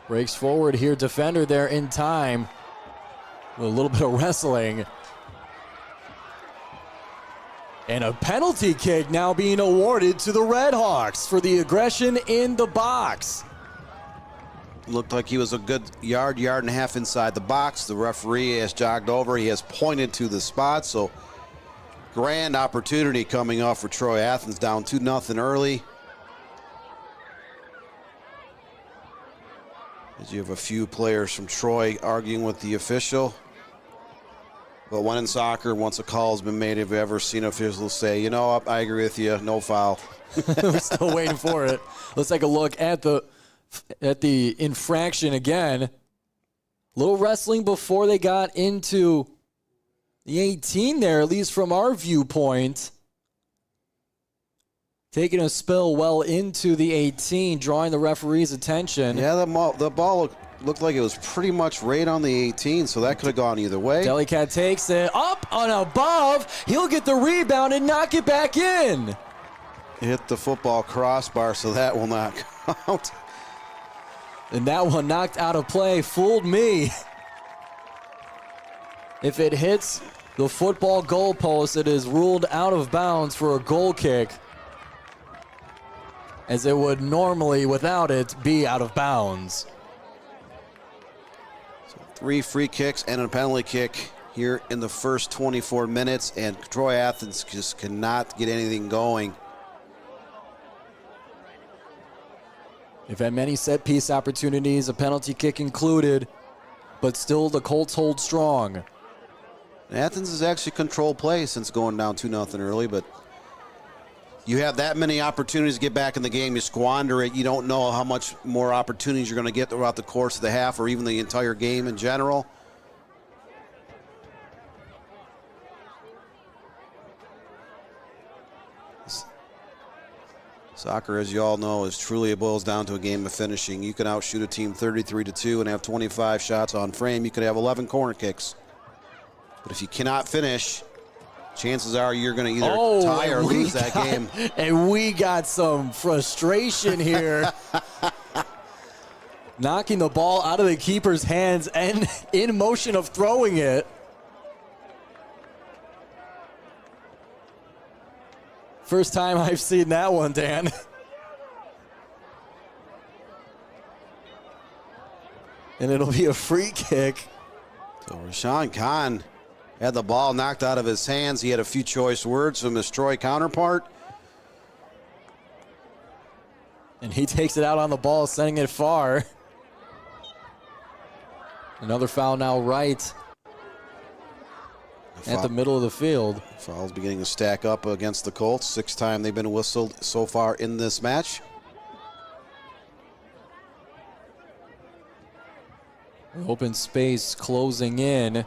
Breaks forward here, defender there in time. With a little bit of wrestling. And a penalty kick now being awarded to the Redhawks for the aggression in the box. Looked like he was a good yard and a half inside the box. The referee has jogged over. He has pointed to the spot. So grand opportunity coming off for Troy Athens, down 2-0 early. As you have a few players from Troy arguing with the official. But when in soccer, once a call has been made, have you ever seen officials say, you know, I agree with you, no foul? We're still waiting for it. Let's take a look at the infraction again. Little wrestling before they got into the 18 there, at least from our viewpoint. Taking a spill well into the 18, drawing the referee's attention. Yeah, the ball looked like it was pretty much right on the 18, so that could have gone either way. Delicat takes it up and above. He'll get the rebound and knock it back in. Hit the football crossbar, so that will not count. And that one knocked out of play. Fooled me. If it hits the football goalpost, it is ruled out of bounds for a goal kick, as it would normally, without it, be out of bounds. So 3 free kicks and a penalty kick here in the first 24 minutes, and Troy Athens just cannot get anything going. They've had many set-piece opportunities, a penalty kick included, but still the Colts hold strong. Athens has actually controlled play since going down 2-0 early, but you have that many opportunities to get back in the game. You squander it. You don't know how much more opportunities you're going to get throughout the course of the half or even the entire game in general. Soccer, as you all know, is truly, it boils down to a game of finishing. You can outshoot a team 33-2 and have 25 shots on frame. You could have 11 corner kicks. But if you cannot finish, chances are you're going to either tie or lose that game. And we got some frustration here. Knocking the ball out of the keeper's hands and in motion of throwing it. First time I've seen that one, Dan. And it'll be a free kick. So Rashawn Khan had the ball knocked out of his hands. He had a few choice words from his Troy counterpart. And he takes it out on the ball, sending it far. Another foul now right at the middle of the field. Fouls beginning to stack up against the Colts. 6th time they've been whistled so far in this match. Open space closing in.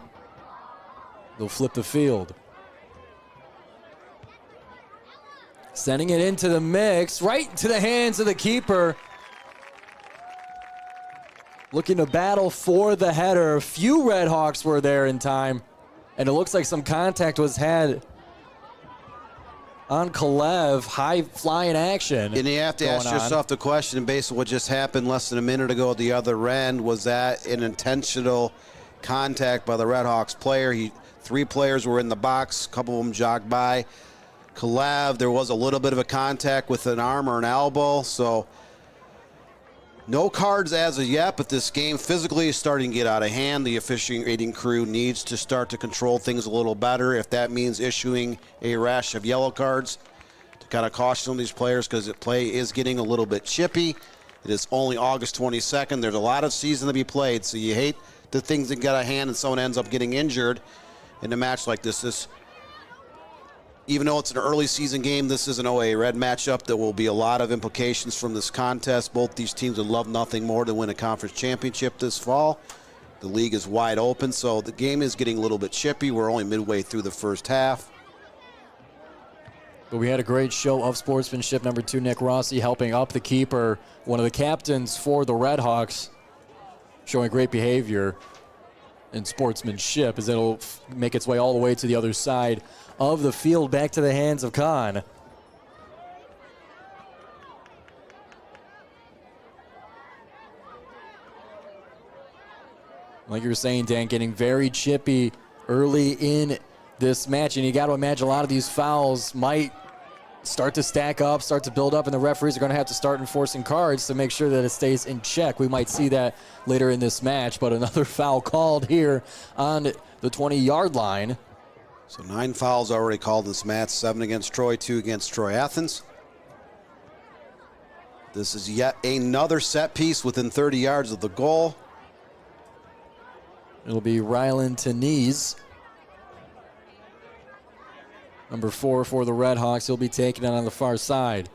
They'll flip the field. Sending it into the mix, right to the hands of the keeper. Looking to battle for the header. A few Redhawks were there in time. And it looks like some contact was had on Kalev. High flying action. And you have to ask yourself the question, based on what just happened less than a minute ago at the other end, was that an intentional contact by the Redhawks player? 3 players were in the box, a couple of them jogged by. Kalev, there was a little bit of a contact with an arm or an elbow, so no cards as of yet, but this game physically is starting to get out of hand. The officiating crew needs to start to control things a little better, if that means issuing a rash of yellow cards to kind of caution some of these players, because the play is getting a little bit chippy. It is only August 22nd. There's a lot of season to be played, so you hate the things that get out of hand and someone ends up getting injured in a match like this. Even though it's an early season game, this is an OA Red matchup. There will be a lot of implications from this contest. Both these teams would love nothing more than win a conference championship this fall. The league is wide open, so the game is getting a little bit chippy. We're only midway through the first half. But we had a great show of sportsmanship. Number 2, Nick Rossi, helping up the keeper, one of the captains for the Redhawks, showing great behavior and sportsmanship as it'll make its way all the way to the other side of the field, back to the hands of Khan. Like you were saying, Dan, getting very chippy early in this match. And you got to imagine a lot of these fouls might start to stack up, start to build up, and the referees are going to have to start enforcing cards to make sure that it stays in check. We might see that later in this match, but another foul called here on the 20-yard line. So 9 fouls already called in this match, 7 against Troy, 2 against Troy Athens. This is yet another set piece within 30 yards of the goal. It'll be Rylan Tenese, number 4 for the Red Hawks. He'll be taking it on the far side.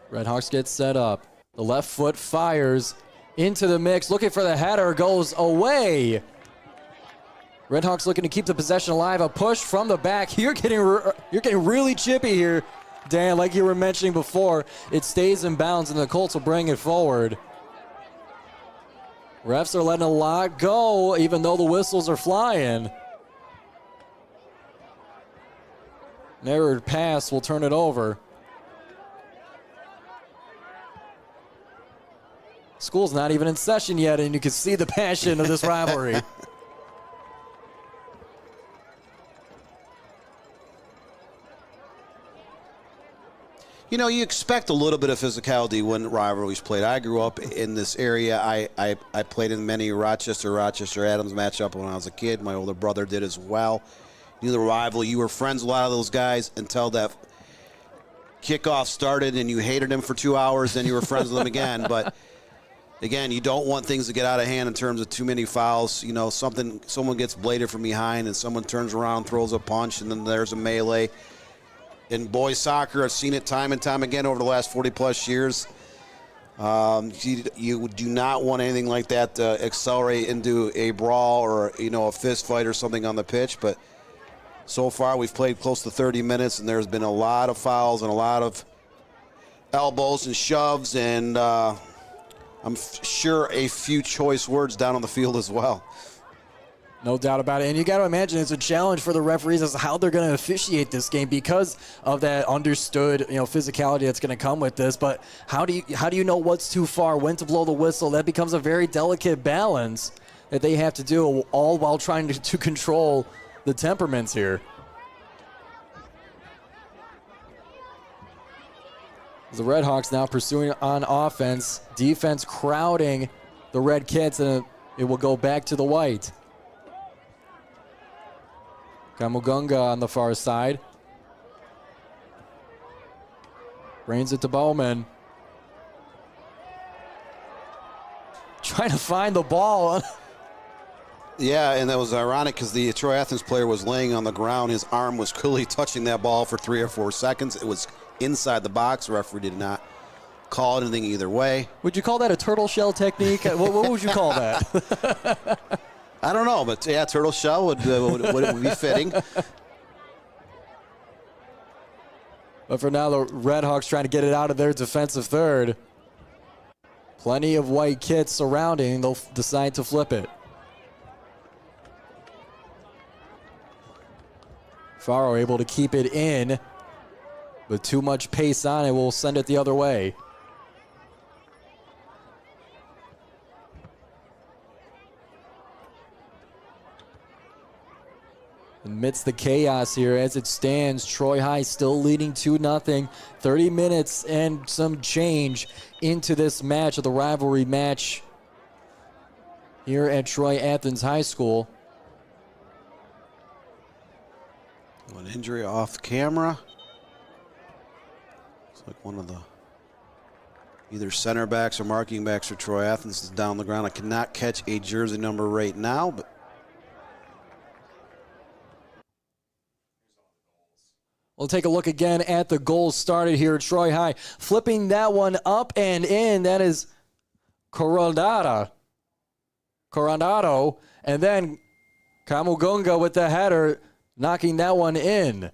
Red Hawks get set up. The left foot fires into the mix, looking for the header, goes away. Red Hawks looking to keep the possession alive. A push from the back. You're getting really chippy here, Dan, like you were mentioning before. It stays in bounds, and the Colts will bring it forward. Refs are letting a lot go, even though the whistles are flying. An errored pass will turn it over. School's not even in session yet, and you can see the passion of this rivalry. You know, you expect a little bit of physicality when rivalries played. I grew up in this area. I played in many Rochester-Adams matchup when I was a kid. My older brother did as well. You knew the rival. You were friends with a lot of those guys until that kickoff started and you hated them for 2 hours, then you were friends with them again. But again, you don't want things to get out of hand in terms of too many fouls. You know, someone gets bladed from behind and someone turns around, throws a punch, and then there's a melee. In boys soccer, I've seen it time and time again over the last 40-plus years. You do not want anything like that to accelerate into a brawl or, you know, a fist fight or something on the pitch. But so far, we've played close to 30 minutes, and there's been a lot of fouls and a lot of elbows and shoves, and I'm sure a few choice words down on the field as well. No doubt about it. And you got to imagine it's a challenge for the referees as to how they're going to officiate this game because of that understood, you know, physicality that's going to come with this. But how do you know what's too far, when to blow the whistle? That becomes a very delicate balance that they have to do, all while trying to control the temperaments here. The Red Hawks now pursuing on offense, defense crowding the Red Kits, and it will go back to the white. Kamugunga on the far side. Brains it to Bowman. Trying to find the ball. Yeah, and that was ironic because the Troy Athens player was laying on the ground. His arm was clearly touching that ball for 3 or 4 seconds. It was inside the box. The referee did not call anything either way. Would you call that a turtle shell technique? What would you call that? I don't know, but yeah, turtle shell would be fitting. But for now, the Red Hawks trying to get it out of their defensive third. Plenty of white kits surrounding. They'll decide to flip it. Faro able to keep it in, but too much pace on it will send it the other way. Amidst the chaos here as it stands, Troy High still leading 2-0. 30 minutes and some change into this match of the rivalry match here at Troy Athens High School. An injury off camera. Looks like one of the either center backs or marking backs for Troy Athens is down the ground. I cannot catch a jersey number right now, but we'll take a look again at the goals started here at Troy High. Flipping that one up and in. That is Coronado. And then Kamugunga with the header, knocking that one in.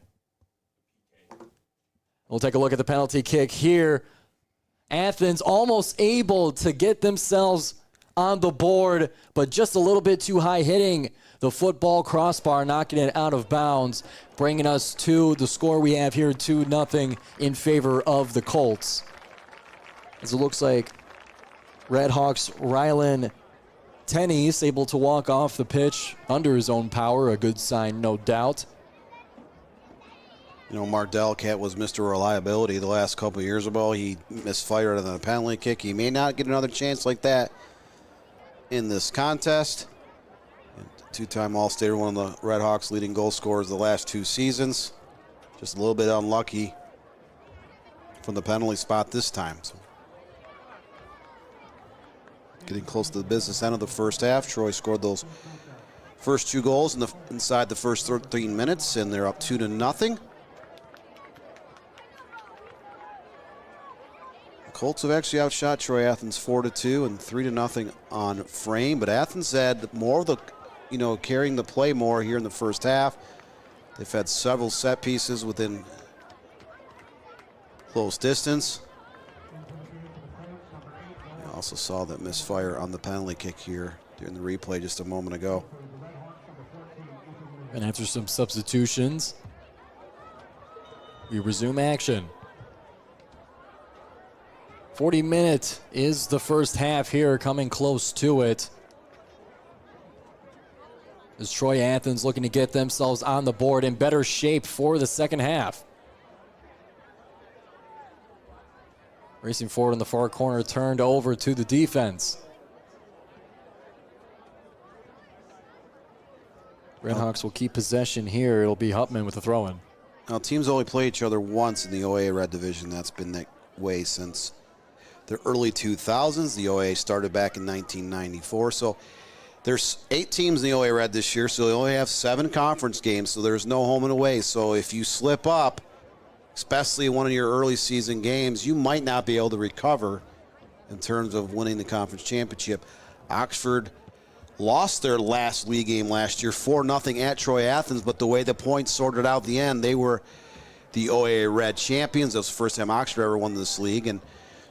We'll take a look at the penalty kick here. Athens almost able to get themselves on the board, but just a little bit too high, hitting the football crossbar, knocking it out of bounds, bringing us to the score we have here, 2-0 in favor of the Colts. As it looks like Redhawks Rylan Tennis able to walk off the pitch under his own power. A good sign, no doubt. You know, Mardell Cat was Mr. Reliability the last couple of years ago. He misfired on a penalty kick. He may not get another chance like that in this contest. Two-time All-Stater, one of the Redhawks' leading goal scorers the last 2 seasons. Just a little bit unlucky from the penalty spot this time. So getting close to the business end of the first half. Troy scored those first 2 goals inside the first 13 minutes, and they're up 2-0. The Colts have actually outshot Troy Athens 4-2 and 3-0 on frame, but Athens had more of the, carrying the play more here in the first half. They've had several set pieces within close distance. I also saw that misfire on the penalty kick here during the replay just a moment ago. And after some substitutions, we resume action. 40 minutes is the first half here, coming close to it. As Troy Athens looking to get themselves on the board in better shape for the second half. Racing forward in the far corner, turned over to the defense. Redhawks will keep possession here. It'll be Hupman with the throw-in. Now, teams only play each other once in the OA Red Division. That's been that way since the early 2000s. The OA started back in 1994. So there's 8 teams in the OA Red this year, so they only have 7 conference games, so there's no home and away. So if you slip up, especially one of your early season games, you might not be able to recover in terms of winning the conference championship. Oxford lost their last league game last year 4-0 at Troy Athens, but the way the points sorted out at the end, they were the OA Red champions. That was the first time Oxford ever won this league, and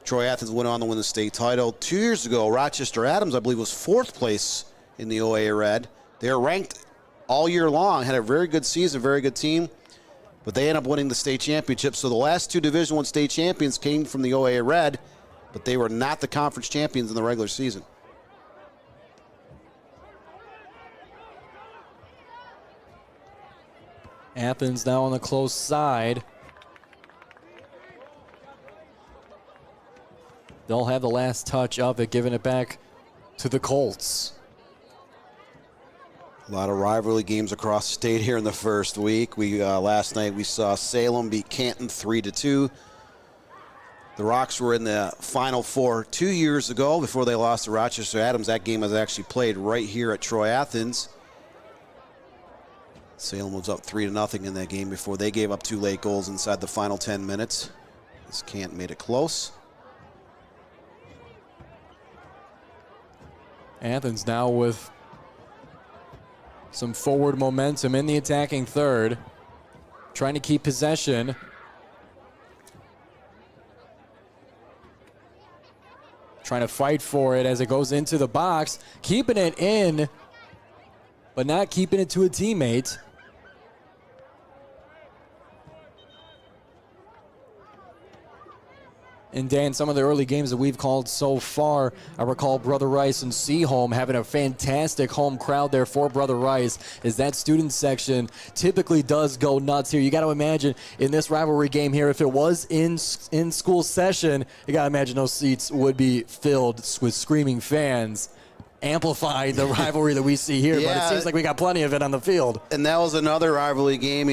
Troy Athens went on to win the state title. 2 years ago, Rochester Adams, I believe, was 4th place in the OA Red. They were ranked all year long, had a very good season, very good team, but they ended up winning the state championship. So the last 2 Division I state champions came from the OA Red, but they were not the conference champions in the regular season. Athens now on the close side. They'll have the last touch of it, giving it back to the Colts. A lot of rivalry games across the state here in the first week. Last night we saw Salem beat Canton 3-2. The Rocks were in the Final Four 2 years ago before they lost to Rochester Adams. That game was actually played right here at Troy Athens. Salem was up 3-0 in that game before they gave up 2 late goals inside the final 10 minutes. This Canton made it close. Athens now with some forward momentum in the attacking third, trying to keep possession. Trying to fight for it as it goes into the box, keeping it in, but not keeping it to a teammate. And Dan, some of the early games that we've called so far, I recall Brother Rice and Seaholm having a fantastic home crowd there for Brother Rice, as that student section typically does go nuts here. You got to imagine in this rivalry game here, if it was in school session, you got to imagine those seats would be filled with screaming fans, amplifying the rivalry that we see here. Yeah, but it seems like we got plenty of it on the field. And that was another rivalry game,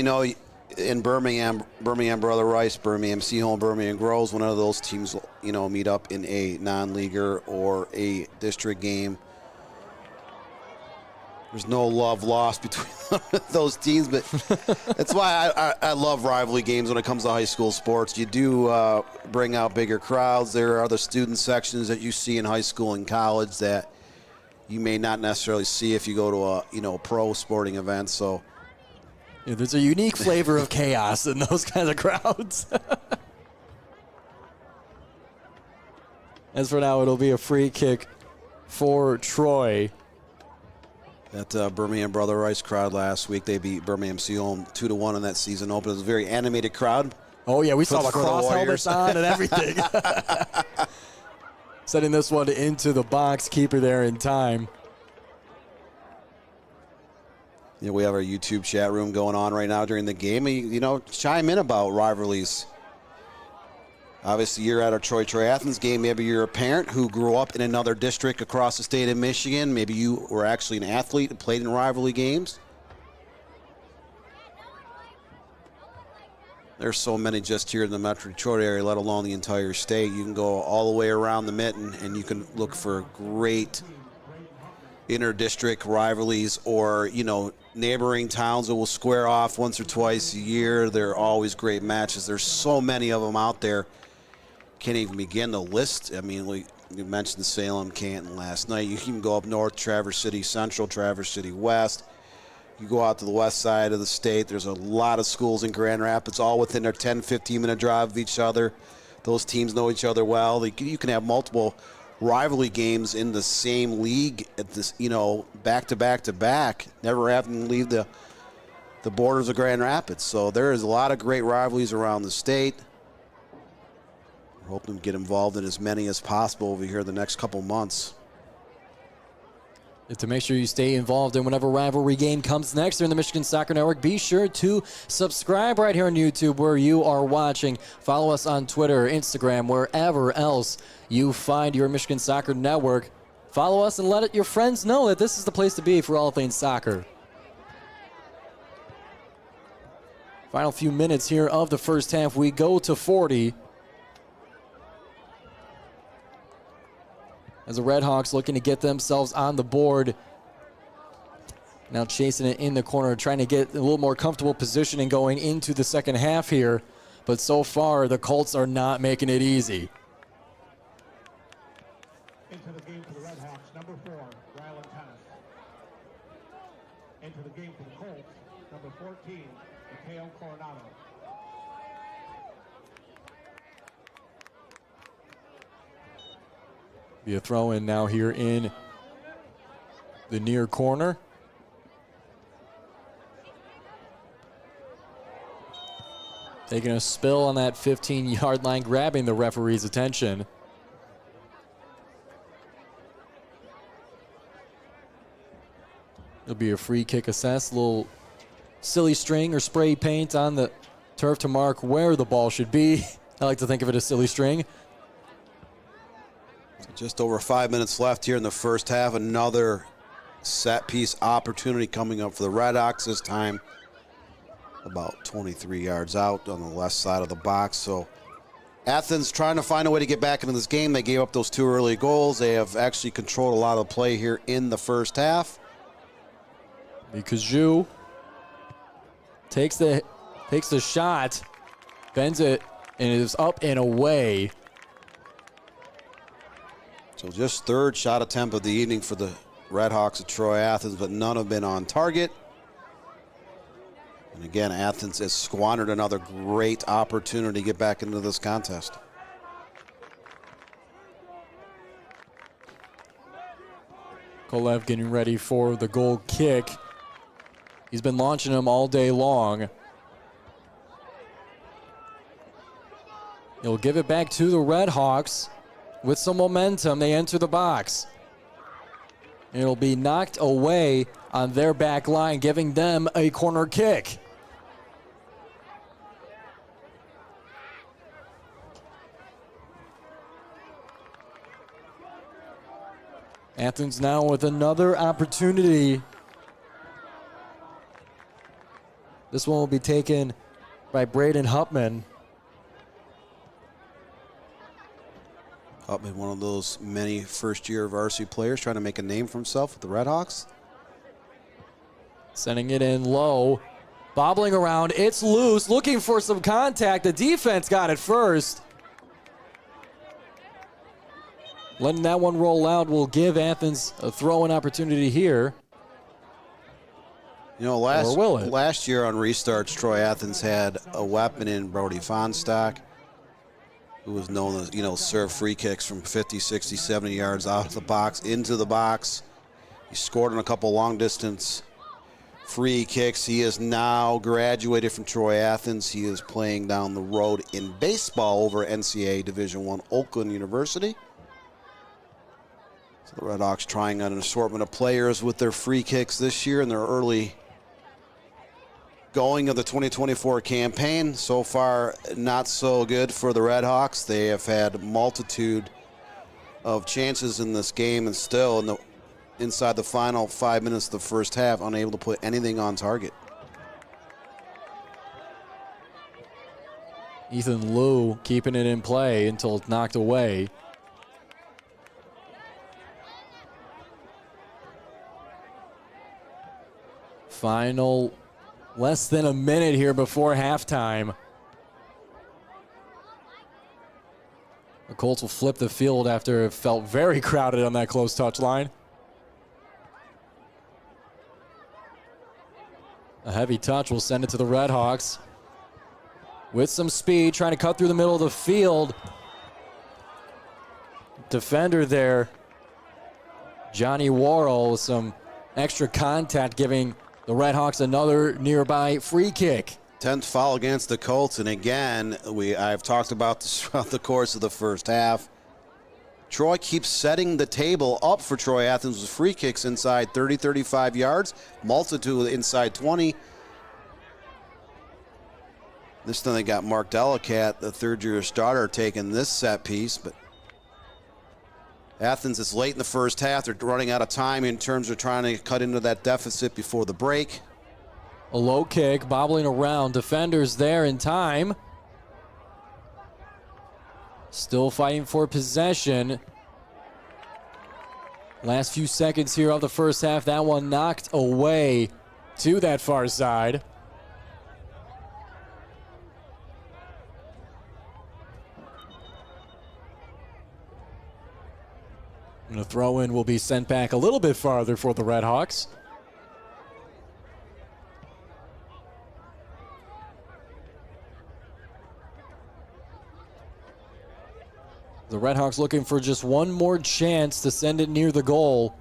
in Birmingham Brother Rice, Birmingham Seaholm, Birmingham Groves. One of those teams, meet up in a non-leaguer or a district game. There's no love lost between those teams, but that's why I love rivalry games when it comes to high school sports. You do bring out bigger crowds. There are the student sections that you see in high school and college that you may not necessarily see if you go to a pro sporting event. So. Yeah, there's a unique flavor of chaos in those kinds of crowds. As for now, it'll be a free kick for Troy. That Birmingham Brother Rice crowd last week, they beat Birmingham Seaholm 2-1 in that season opener. It was a very animated crowd. Oh, yeah, we saw the cross helmets on and everything. Setting this one into the box, keeper there in time. Yeah, we have our YouTube chat room going on right now during the game. You know, chime in about rivalries. Obviously, you're at our Troy Athens game. Maybe you're a parent who grew up in another district across the state of Michigan. Maybe you were actually an athlete and played in rivalry games. There's so many just here in the Metro Detroit area, let alone the entire state. You can go all the way around the mitten, and you can look for great inter-district rivalries, or, you know, neighboring towns that will square off once or twice a year. They're always great matches. There's so many of them out there. Can't even begin to list. I mean, you mentioned Salem, Canton last night. You can go up north, Traverse City Central, Traverse City West. You go out to the west side of the state. There's a lot of schools in Grand Rapids, all within their 10, 15-minute drive of each other. Those teams know each other well. You can have multiple rivalry games in the same league at this, you know, back to back to back, never having to leave the borders of Grand Rapids. So there is a lot of great rivalries around the state. We're hoping to get involved in as many as possible over here the next couple months. To make sure you stay involved in whatever rivalry game comes next here in the Michigan Soccer Network, be sure to subscribe right here on YouTube where you are watching. Follow us on Twitter, Instagram, wherever else you find your Michigan Soccer Network. Follow us and let your friends know that this is the place to be for all things soccer. Final few minutes here of the first half. We go to 40. As the Redhawks looking to get themselves on the board. Now chasing it in the corner, trying to get a little more comfortable positioning going into the second half here. But so far, the Colts are not making it easy. Into the game for the Redhawks, number 4, Rylan Tennis. Into the game for the Colts, number 14, Mikhail Coronado. Be a throw in now here in the near corner. Taking a spill on that 15-yard line, grabbing the referee's attention. It'll be a free kick assessed. A little silly string or spray paint on the turf to mark where the ball should be. I like to think of it as silly string. Just over 5 minutes left here in the first half. Another set piece opportunity coming up for the Redhawks, this time about 23 yards out on the left side of the box. So Athens trying to find a way to get back into this game. They gave up those 2 early goals. They have actually controlled a lot of the play here in the first half. Mikaju takes the shot, bends it, and it is up and away. So just third shot attempt of the evening for the Redhawks of Troy Athens, but none have been on target. And again, Athens has squandered another great opportunity to get back into this contest. Kolev getting ready for the goal kick. He's been launching them all day long. He'll give it back to the Redhawks. With some momentum, they enter the box. It'll be knocked away on their back line, giving them a corner kick. Athens now with another opportunity. This one will be taken by Braden Hupman. Hupman, one of those many first-year varsity players trying to make a name for himself with the Redhawks. Sending it in low. Bobbling around. It's loose. Looking for some contact. The defense got it first. Letting that one roll out will give Athens a throw-in opportunity here. You know, last year on restarts, Troy Athens had a weapon in Brody Fonstock, who was known as, you know, serve free kicks from 50, 60, 70 yards out of the box, into the box. He scored on a couple long-distance free kicks. He is now graduated from Troy Athens. He is playing down the road in baseball over at NCAA Division I Oakland University. So the Red Hawks trying on an assortment of players with their free kicks this year in their early going of the 2024 campaign. So far, not so good for the Red Hawks. They have had a multitude of chances in this game and still inside the final 5 minutes of the first half, unable to put anything on target. Ethan Liu keeping it in play until it's knocked away. Final less than a minute here before halftime. The Colts will flip the field after it felt very crowded on that close touch line. A heavy touch will send it to the Red Hawks. With some speed, trying to cut through the middle of the field. Defender there, Johnny Worrell, with some extra contact, giving the Red Hawks another nearby free kick. 10th foul against the Colts, and again, I've talked about this throughout the course of the first half. Troy keeps setting the table up for Troy Athens with free kicks inside 30, 35 yards, multitude inside 20. This time they got Mark Delicat, the third-year starter, taking this set piece, but Athens is late in the first half. They're running out of time in terms of trying to cut into that deficit before the break. A low kick, bobbling around. Defenders there in time. Still fighting for possession. Last few seconds here of the first half. That one knocked away to that far side. And the throw-in will be sent back a little bit farther for the Red Hawks. The Red Hawks looking for just one more chance to send it near the goal.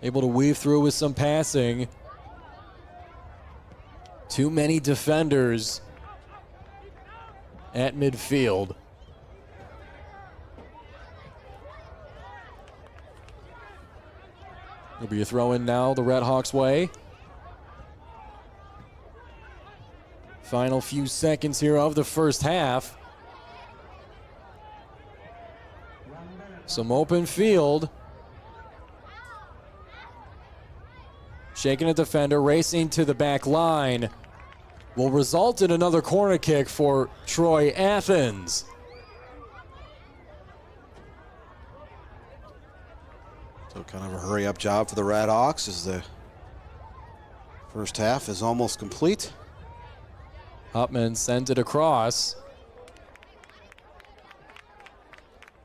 Able to weave through with some passing. Too many defenders at midfield. There'll be a throw in now the Red Hawks way. Final few seconds here of the first half. Some open field. Shaking a defender, racing to the back line. Will result in another corner kick for Troy Athens. So kind of a hurry-up job for the Red Hawks as the first half is almost complete. Hupman sends it across.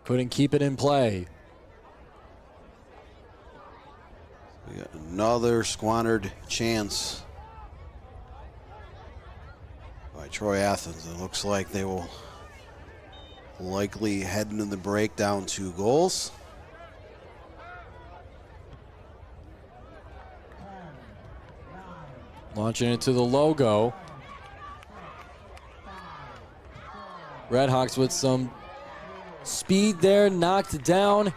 Couldn't keep it in play. We got another squandered chance by Troy Athens. It looks like they will likely head into the break down 2 goals. Launching it to the logo. Red Hawks with some speed there, knocked down.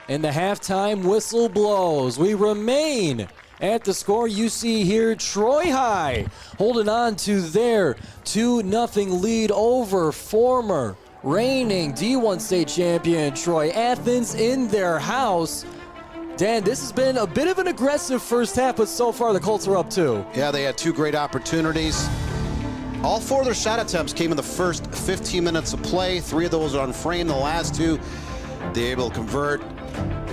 And the halftime whistle blows. We remain at the score. You see here Troy High holding on to their 2-0 lead over former reigning D1 state champion Troy Athens in their house. Dan, this has been a bit of an aggressive first half, but so far the Colts are up 2. Yeah, they had 2 great opportunities. All 4 of their shot attempts came in the first 15 minutes of play. 3 of those are on frame. The last 2, they were able to convert.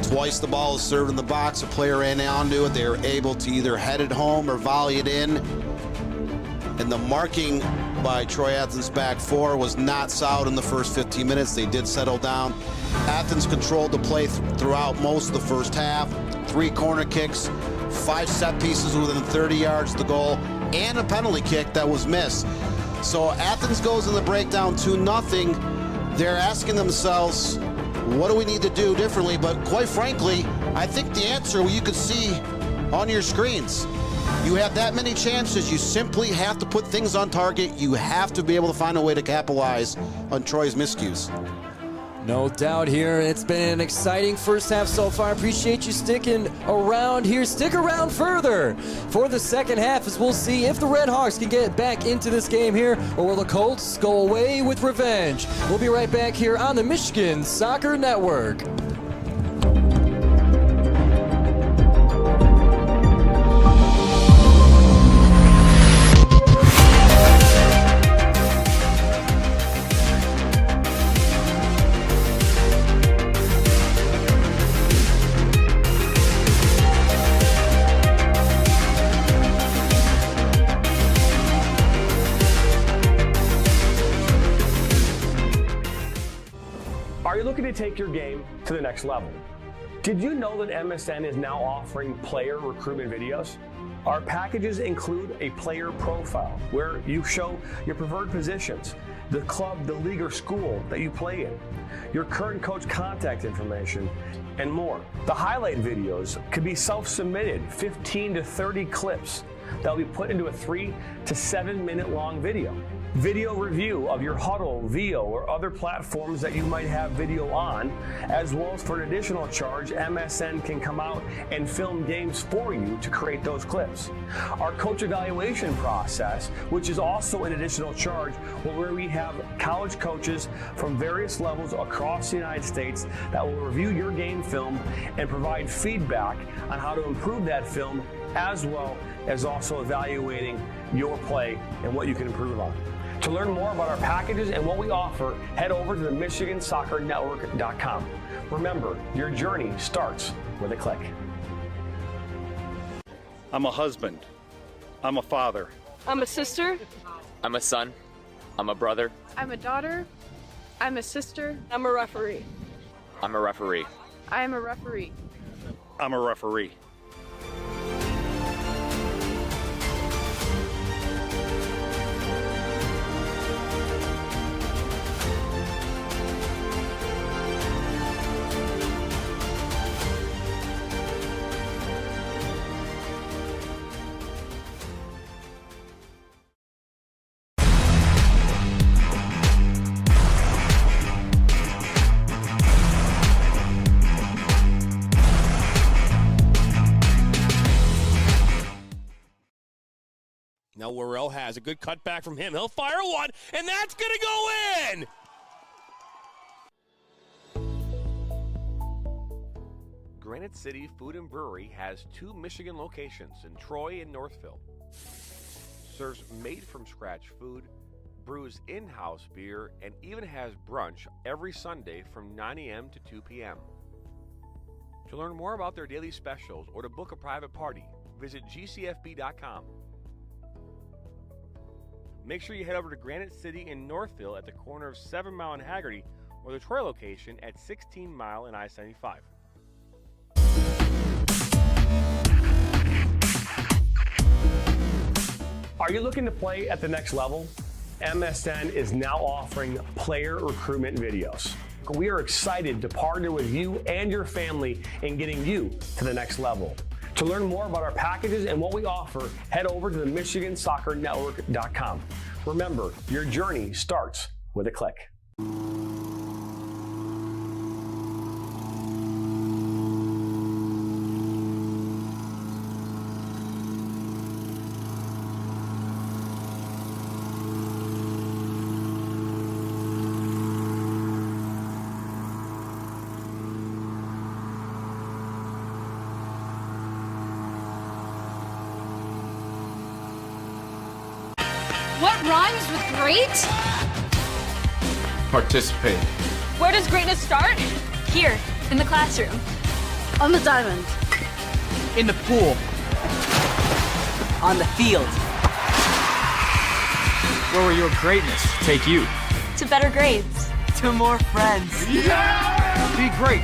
Twice the ball was served in the box. A player ran onto it. They were able to either head it home or volley it in. And the marking by Troy Athens' back 4 was not solid in the first 15 minutes. They did settle down. Athens controlled the play throughout most of the first half. 3 corner kicks, 5 set pieces within 30 yards of the goal, and a penalty kick that was missed. So Athens goes in the breakdown 2-0. They're asking themselves, what do we need to do differently? But quite frankly, I think the answer you could see on your screens. You have that many chances, you simply have to put things on target. You have to be able to find a way to capitalize on Troy's miscues. No doubt here. It's been an exciting first half so far. Appreciate you sticking around here. Stick around further for the second half as we'll see if the Red Hawks can get back into this game here or will the Colts go away with revenge. We'll be right back here on the Michigan Soccer Network. Are you looking to take your game to the next level? Did you know that MSN is now offering player recruitment videos? Our packages include a player profile where you show your preferred positions, the club, the league, or school that you play in, your current coach contact information, and more. The highlight videos could be self-submitted, 15 to 30 clips that will be put into a 3 to 7 minute long video. Video review of your Huddle, VO, or other platforms that you might have video on, as well as for an additional charge, MSN can come out and film games for you to create those clips. Our coach evaluation process, which is also an additional charge, where we have college coaches from various levels across the United States that will review your game film and provide feedback on how to improve that film, as well as also evaluating your play and what you can improve on. To learn more about our packages and what we offer, head over to the MichiganSoccerNetwork.com. Remember, your journey starts with a click. I'm a husband. I'm a father. I'm a sister. I'm a son. I'm a brother. I'm a daughter. I'm a sister. I'm a referee. I'm a referee. I am a referee. I'm a referee. Now Worrell has a good cutback from him. He'll fire one, and that's going to go in! Granite City Food and Brewery has 2 Michigan locations in Troy and Northville. Serves made-from-scratch food, brews in-house beer, and even has brunch every Sunday from 9 a.m. to 2 p.m. To learn more about their daily specials or to book a private party, visit gcfb.com. Make sure you head over to Granite City in Northville at the corner of 7 Mile and Haggerty, or the Troy location at 16 Mile and I-75. Are you looking to play at the next level? MSN is now offering player recruitment videos. We are excited to partner with you and your family in getting you to the next level. To learn more about our packages and what we offer, head over to the MichiganSoccerNetwork.com. Remember, your journey starts with a click. What rhymes with great? Participate. Where does greatness start? Here, in the classroom. On the diamond. In the pool. On the field. Where will your greatness take you? To better grades. To more friends. Yeah! Be great.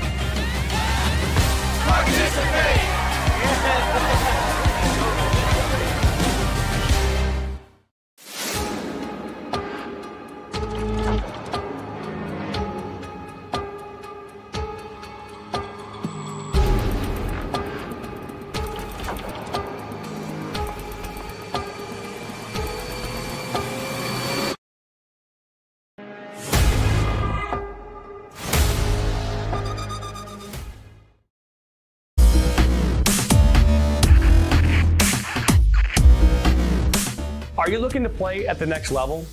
Participate! Are you looking to play at the next level?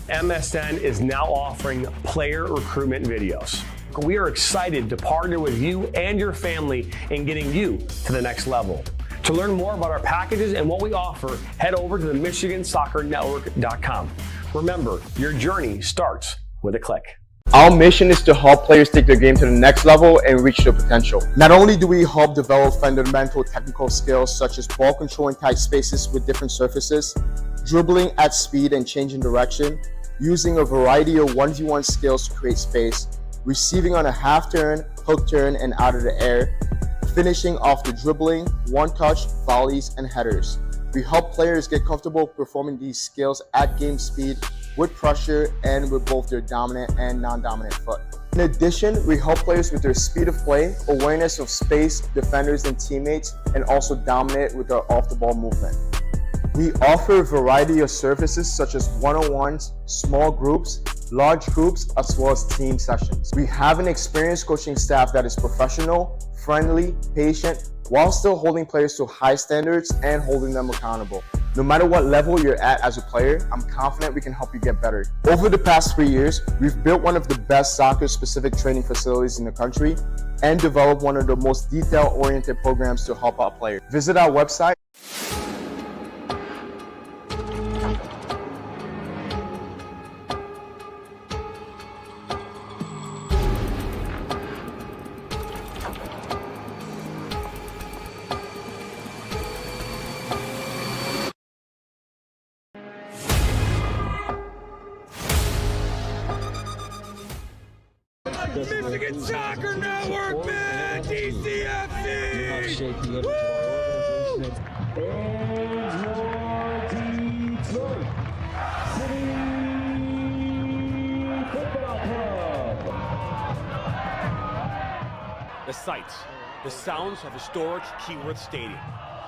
MSN is now offering player recruitment videos. We are excited to partner with you and your family in getting you to the next level. To learn more about our packages and what we offer, head over to the MichiganSoccerNetwork.com. Remember, your journey starts with a click. Our mission is to help players take their game to the next level and reach their potential. Not only do we help develop fundamental technical skills such as ball control in tight spaces with different surfaces, dribbling at speed and changing direction, using a variety of 1v1 skills to create space, receiving on a half turn, hook turn, and out of the air, finishing off the dribbling, one-touch, volleys, and headers. We help players get comfortable performing these skills at game speed, with pressure, and with both their dominant and non-dominant foot. In addition, we help players with their speed of play, awareness of space, defenders, and teammates, and also dominate with our off-the-ball movement. We offer a variety of services such as one-on-ones, small groups, large groups, as well as team sessions. We have an experienced coaching staff that is professional, friendly, patient, while still holding players to high standards and holding them accountable. No matter what level you're at as a player, I'm confident we can help you get better. Over the past 3 years, we've built one of the best soccer-specific training facilities in the country and developed one of the most detail-oriented programs to help out players. Visit our website. Michigan Soccer Network, man! TCFC! The sights, the sounds of historic Keyworth Stadium.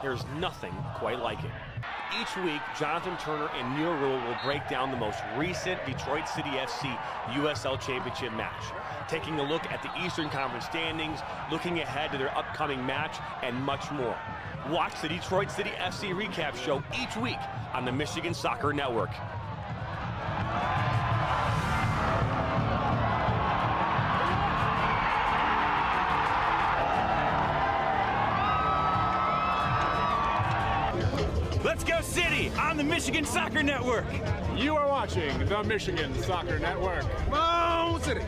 There's nothing quite like it. Each week, Jonathan Turner and Neil Rule will break down the most recent Detroit City FC USL Championship match, taking a look at the Eastern Conference standings, looking ahead to their upcoming match, and much more. Watch the Detroit City FC recap show each week on the Michigan Soccer Network. Let's go City on the Michigan Soccer Network. You are watching the Michigan Soccer Network. Come on, City.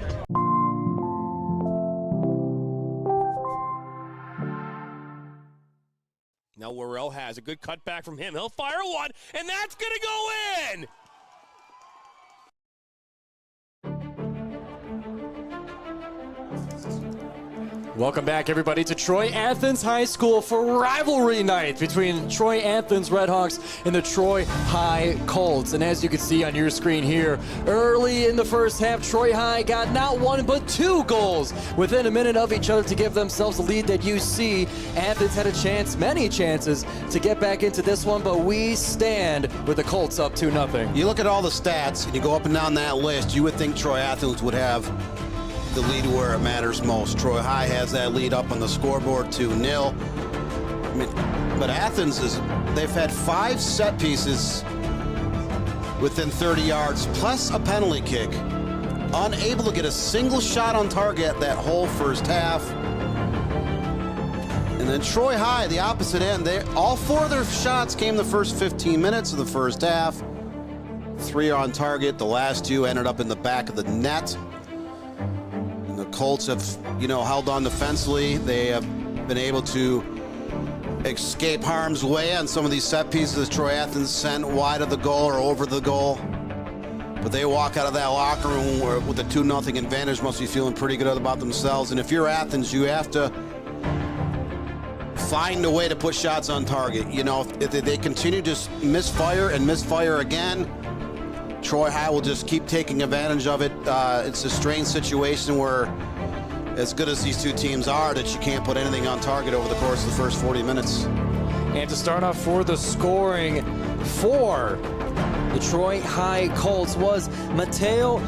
Now Worrell has a good cutback from him. He'll fire one, and that's going to go in! Welcome back, everybody, to Troy Athens High School for rivalry night between Troy Athens Redhawks and the Troy High Colts. And as you can see on your screen here, early in the first half, Troy High got not one but two goals within a minute of each other to give themselves the lead that you see. Athens had a chance, many chances, to get back into this one, but we stand with the Colts up 2-0. You look at all the stats, and you go up and down that list, you would think Troy Athens would have the lead where it matters most. Troy High has that lead up on the scoreboard 2-0. I mean, but Athens they've had 5 set pieces within 30 yards, plus a penalty kick. Unable to get a single shot on target that whole first half. And then Troy High, the opposite end, all 4 of their shots came the first 15 minutes of the first half. 3 on target, the last 2 ended up in the back of the net. The Colts have, held on defensively. They have been able to escape harm's way on some of these set pieces Troy Athens sent wide of the goal or over the goal. But they walk out of that locker room with a 2-0 advantage, must be feeling pretty good about themselves. And if you're Athens, you have to find a way to put shots on target. If they continue to misfire and misfire again, Troy High will just keep taking advantage of it. It's a strange situation where, as good as these two teams are, that you can't put anything on target over the course of the first 40 minutes. And to start off for the scoring for the Troy High Colts was Mateo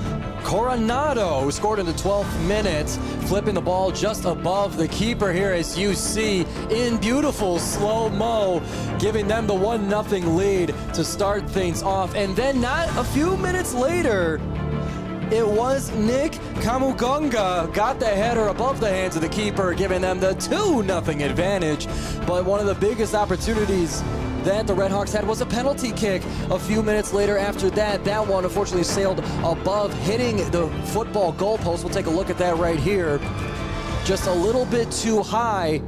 Coronado, who scored in the 12th minute, flipping the ball just above the keeper here, as you see in beautiful slow-mo, giving them the 1-0 lead to start things off. And then not a few minutes later, it was Nick Kamugonga got the header above the hands of the keeper, giving them the 2-0 advantage. But one of the biggest opportunities that the Redhawks had was a penalty kick a few minutes later. After that, that one unfortunately sailed above, hitting the football goalpost. We'll take a look at that right here. Just a little bit too high,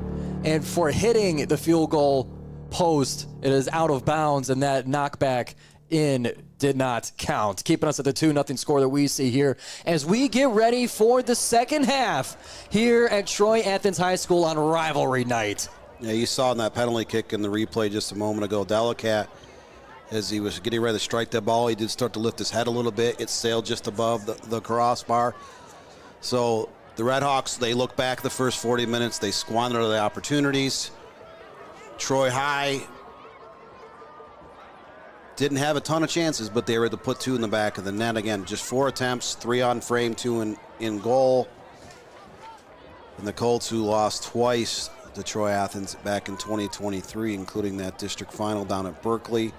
and for hitting the field goal post, it is out of bounds, and that knockback in did not count, keeping us at the 2-0 score that we see here as we get ready for the second half here at Troy Athens High School on rivalry night. Yeah, you saw in that penalty kick in the replay just a moment ago, Delicat, as he was getting ready to strike that ball, he did start to lift his head a little bit. It sailed just above the crossbar. So the Redhawks, they look back the first 40 minutes, they squandered the opportunities. Troy High didn't have a ton of chances, but they were able to put 2 in the back of the net. Again, just 4 attempts, 3 on frame, 2 in goal. And the Colts, who lost twice to Troy Athens back in 2023, including that district final down at Berkeley,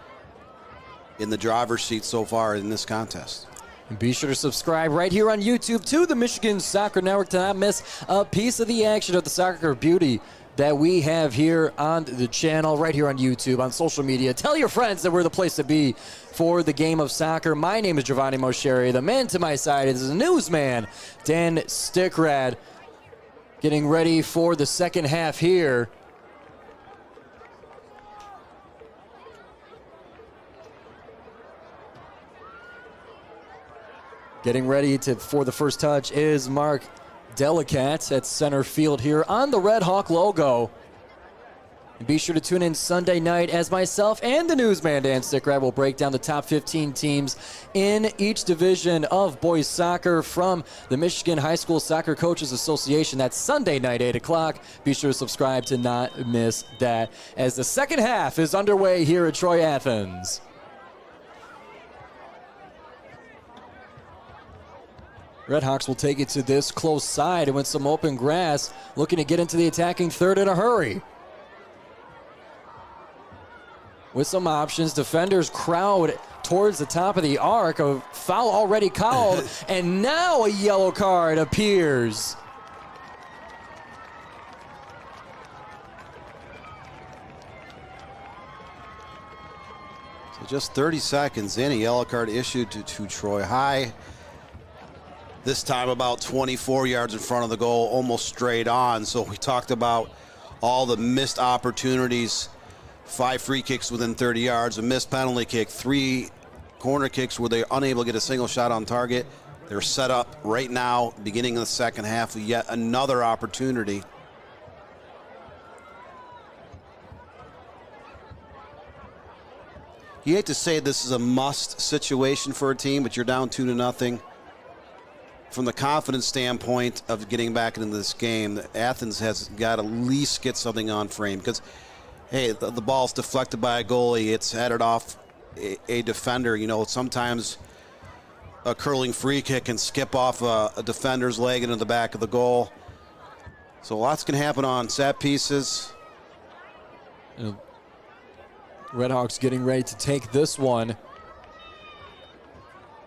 in the driver's seat so far in this contest. And be sure to subscribe right here on YouTube to the Michigan Soccer Network to not miss a piece of the action of the soccer beauty that we have here on the channel, right here on YouTube, on social media. Tell your friends that we're the place to be for the game of soccer. My name is Giovanni Mosheri. The man to my side is the newsman, Dan Stickrad, getting ready for the second half here. Getting ready for the first touch is Mark Delicat at center field here on the Red Hawk logo. And be sure to tune in Sunday night as myself and the newsman Dan Stickrad will break down the top 15 teams in each division of boys soccer from the Michigan High School Soccer Coaches Association. That's Sunday night, 8 o'clock. Be sure to subscribe to not miss that as the second half is underway here at Troy Athens. Redhawks will take it to this close side and with some open grass, looking to get into the attacking third in a hurry. With some options, defenders crowd towards the top of the arc. A foul already called, and now a yellow card appears. So just 30 seconds in, a yellow card issued to Troy High. This time about 24 yards in front of the goal, almost straight on. So we talked about all the missed opportunities, 5 free kicks within 30 yards, a missed penalty kick, 3 corner kicks where they're unable to get a single shot on target. They're set up right now, beginning of the second half, with yet another opportunity. You hate to say this is a must situation for a team, but you're down 2-0. From the confidence standpoint of getting back into this game, Athens has got to at least get something on frame because, hey, the ball's deflected by a goalie. It's headed off a defender. You know, sometimes a curling free kick can skip off a defender's leg into the back of the goal. So lots can happen on set pieces. Redhawks getting ready to take this one.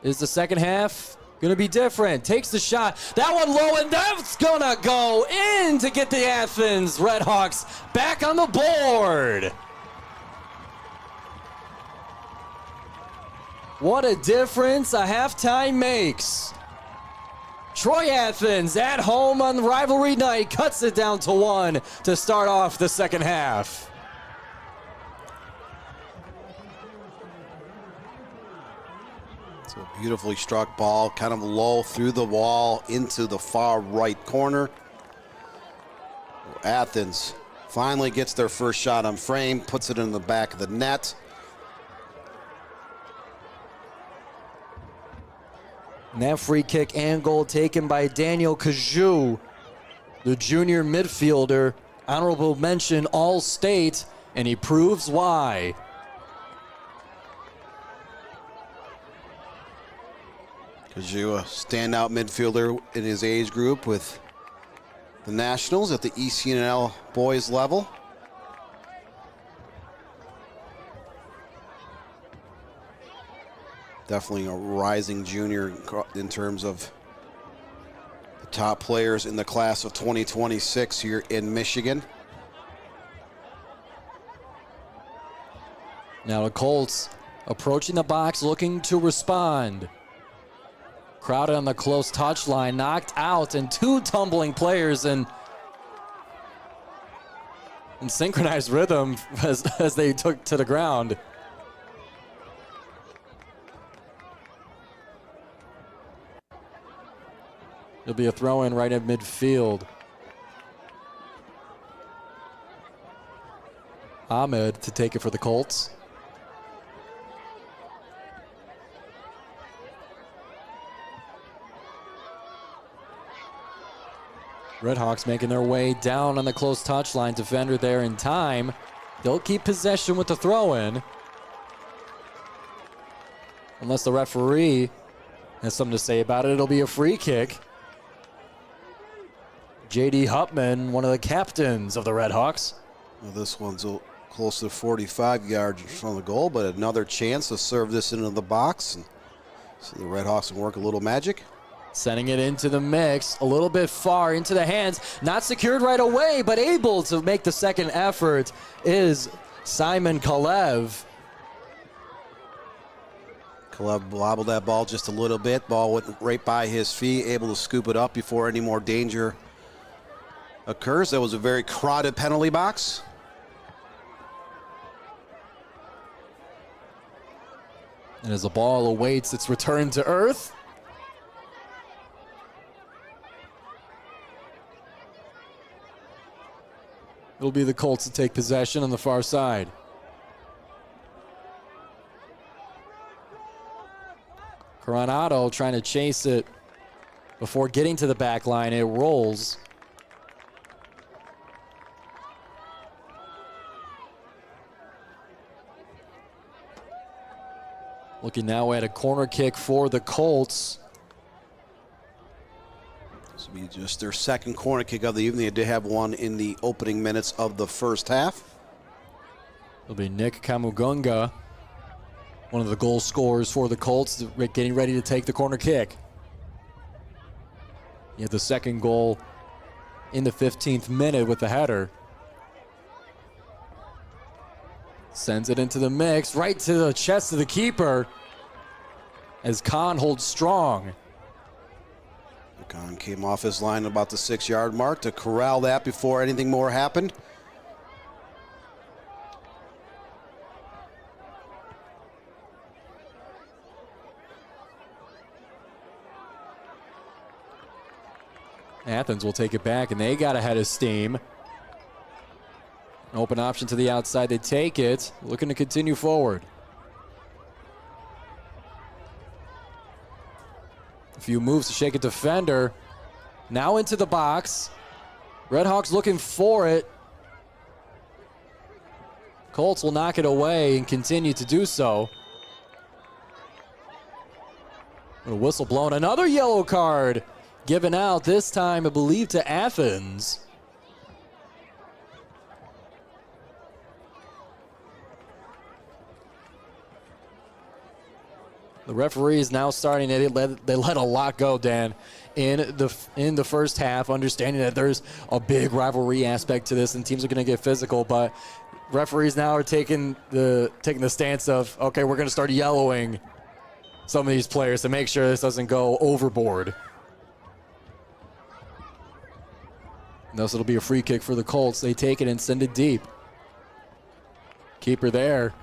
Is the second half going to be different? Takes the shot. That one low, and that's going to go in to get the Athens Redhawks back on the board. What a difference a halftime makes. Troy Athens at home on rivalry night cuts it down to 1 to start off the second half. A beautifully struck ball, kind of low through the wall into the far right corner. Athens finally gets their first shot on frame, puts it in the back of the net. And that free kick and goal taken by Daniel Kajou, the junior midfielder, honorable mention All-State, and he proves why. Kajua, standout midfielder in his age group with the Nationals at the ECNL boys level. Definitely a rising junior in terms of the top players in the class of 2026 here in Michigan. Now the Colts approaching the box, looking to respond. Crowded on the close touch line, knocked out, and two tumbling players in synchronized rhythm as they took to the ground. It'll be a throw-in right at midfield. Ahmed to take it for the Colts. Redhawks making their way down on the close touch line. Defender there in time. They'll keep possession with the throw-in. Unless the referee has something to say about it, it'll be a free kick. J.D. Hupman, one of the captains of the Redhawks. Well, this one's close to 45 yards from the goal, but another chance to serve this into the box. And so the Redhawks can work a little magic. Sending it into the mix, a little bit far into the hands. Not secured right away, but able to make the second effort is Simon Kalev. Kalev wobbled that ball just a little bit. Ball went right by his feet, able to scoop it up before any more danger occurs. That was a very crowded penalty box. And as the ball awaits its return to earth, it'll be the Colts to take possession on the far side. Coronado trying to chase it before getting to the back line. It rolls. Looking now at a corner kick for the Colts. This will be just their second corner kick of the evening. They did have one in the opening minutes of the first half. It'll be Nick Kamugunga, one of the goal scorers for the Colts, getting ready to take the corner kick. He had the second goal in the 15th minute with the header. Sends it into the mix, right to the chest of the keeper as Khan holds strong. Khan came off his line about the 6-yard mark to corral that before anything more happened. Athens will take it back, and they got ahead of steam. An open option to the outside. They take it, looking to continue forward. A few moves to shake a defender. Now into the box. Redhawks looking for it. Colts will knock it away and continue to do so. A whistle blown. Another yellow card given out, this time I believe to Athens. The referee is now starting it. They let a lot go, Dan, in the first half, understanding that there's a big rivalry aspect to this and teams are going to get physical, but referees now are taking the stance of, okay, we're going to start yellowing some of these players to make sure this doesn't go overboard. Thus, it'll be a free kick for the Colts. They take it and send it deep. Keeper there.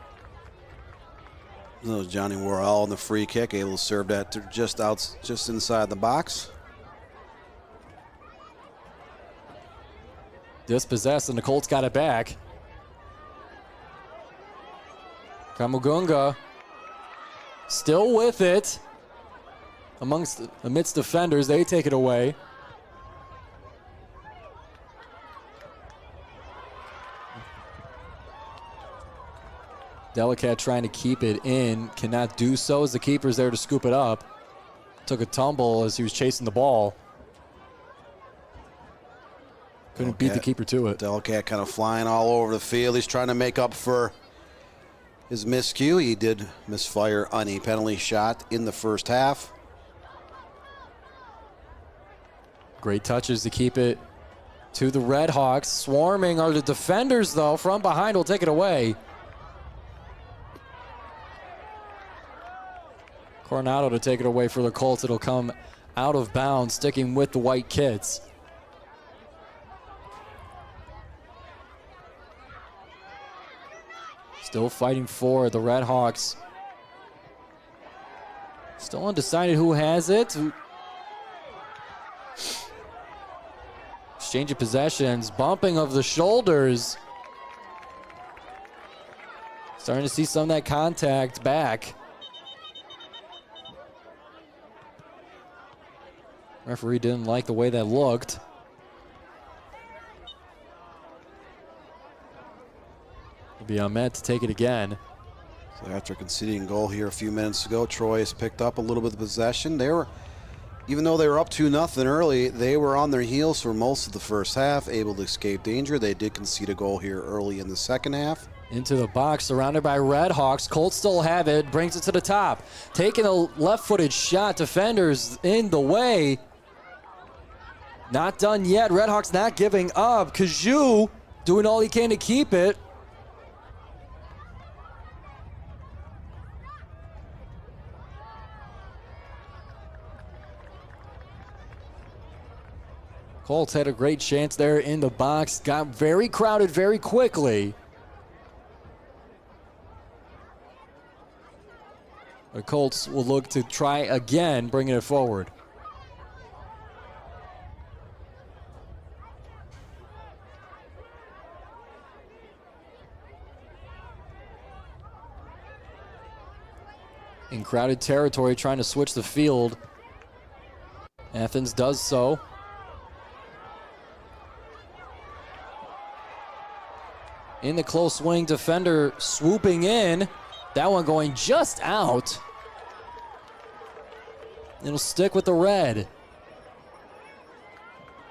That was Johnny Worrell on the free kick, able to serve that to just inside the box. Dispossessed, and the Colts got it back. Kamugunga still with it. Amidst defenders, they take it away. Delicat trying to keep it in, cannot do so as the keeper's there to scoop it up. took a tumble as he was chasing the ball. Couldn't beat the keeper to it. Delcat kind of flying all over the field. He's trying to make up for his miscue. He did misfire on a penalty shot in the first half. Great touches to keep it to the Red Hawks. Swarming are the defenders, though. From behind will take it away. Coronado to take it away for the Colts. It'll come out of bounds, sticking with the white kits. Still fighting for the Red Hawks. Still undecided who has it. Exchange of possessions, bumping of the shoulders. Starting to see some of that contact back. Referee didn't like the way that looked. It'll be Ahmed to take it again. So after conceding a goal here a few minutes ago, Troy has picked up a little bit of possession. Even though they were up 2-0 early, they were on their heels for most of the first half, able to escape danger. They did concede a goal here early in the second half. Into the box, surrounded by Red Hawks. Colts still have it, brings it to the top. Taking a left-footed shot, defenders in the way. Not done yet, Red Hawks not giving up. Kaju doing all he can to keep it. Colts had a great chance there in the box. Got very crowded very quickly. The Colts will look to try again, bringing it forward. In crowded territory, trying to switch the field. Athens does so. In the close wing, defender swooping in. That one going just out. It'll stick with the red.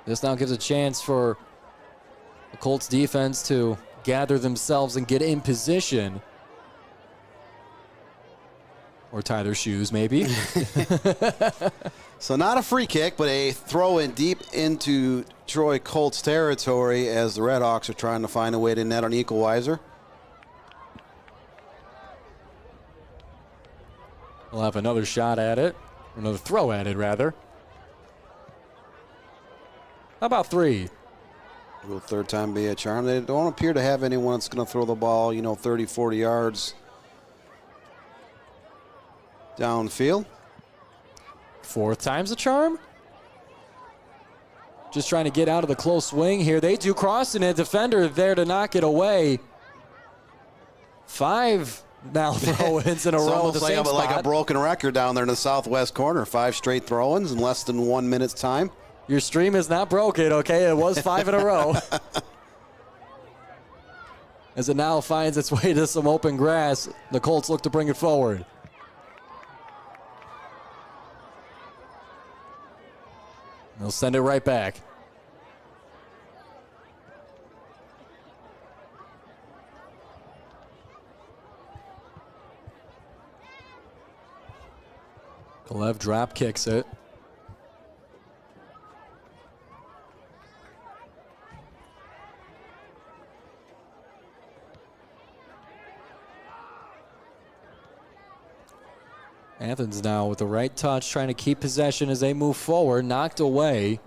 This now gives a chance for the Colts defense to gather themselves and get in position. Or tie their shoes, maybe. So not a free kick, but a throw in deep into Troy Colts territory as the Red Hawks are trying to find a way to net an equalizer. We'll have another shot at it. Another throw at it, rather. How about three? Will third time be a charm? They don't appear to have anyone that's going to throw the ball, 30, 40 yards downfield. Fourth time's a charm. Just trying to get out of the close wing here. They do crossing it. Defender there to knock it away. 5 now throw-ins in a row. Almost like a broken record down there in the southwest corner. 5 straight throw-ins in less than 1 minute's time. Your stream is not broken, okay? It was 5 in a row. As it now finds its way to some open grass, the Colts look to bring it forward. They'll send it right back. Kalev drop kicks it. Athens now with the right touch, trying to keep possession as they move forward. Knocked away.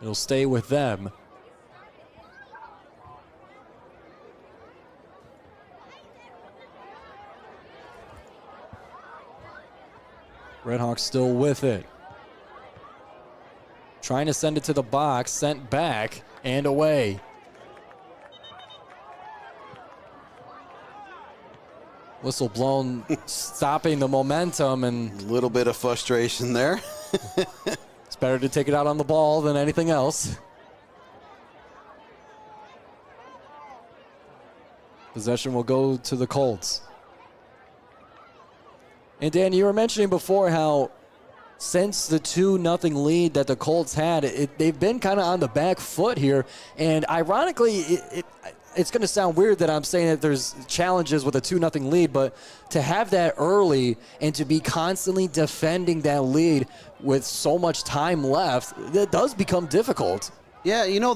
It'll stay with them. Redhawks still with it. Trying to send it to the box, sent back and away. Whistle blown, stopping the momentum, and a little bit of frustration there. It's better to take it out on the ball than anything else. Possession will go to the Colts. And Dan, you were mentioning before how since the 2-0 lead that the Colts had, they've been kind of on the back foot here. And ironically, it's going to sound weird that I'm saying that there's challenges with a 2-0 lead, but to have that early and to be constantly defending that lead with so much time left, that does become difficult. Yeah, you know,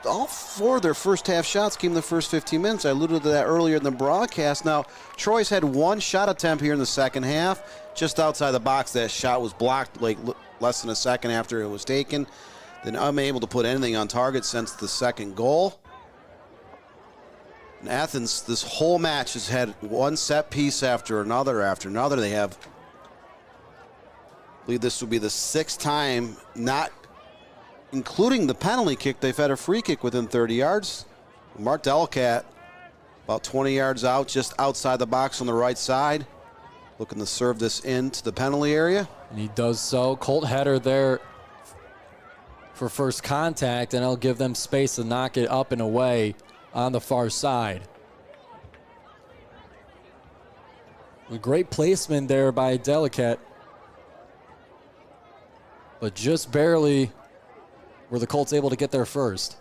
all 4 of their first half shots came in the first 15 minutes. I alluded to that earlier in the broadcast. Now, Troy's had 1 shot attempt here in the second half, just outside the box. That shot was blocked like less than a second after it was taken. Then unable to put anything on target since the second goal. And Athens, this whole match has had 1 set piece after another They have, I believe this will be the 6th time, not including the penalty kick, they've had a free kick within 30 yards. Mark Delicat, about 20 yards out, just outside the box on the right side, looking to serve this into the penalty area. And he does so. Colt header there for first contact, and it'll give them space to knock it up and away on the far side. A great placement there by Delicat, but just barely were the Colts able to get there first.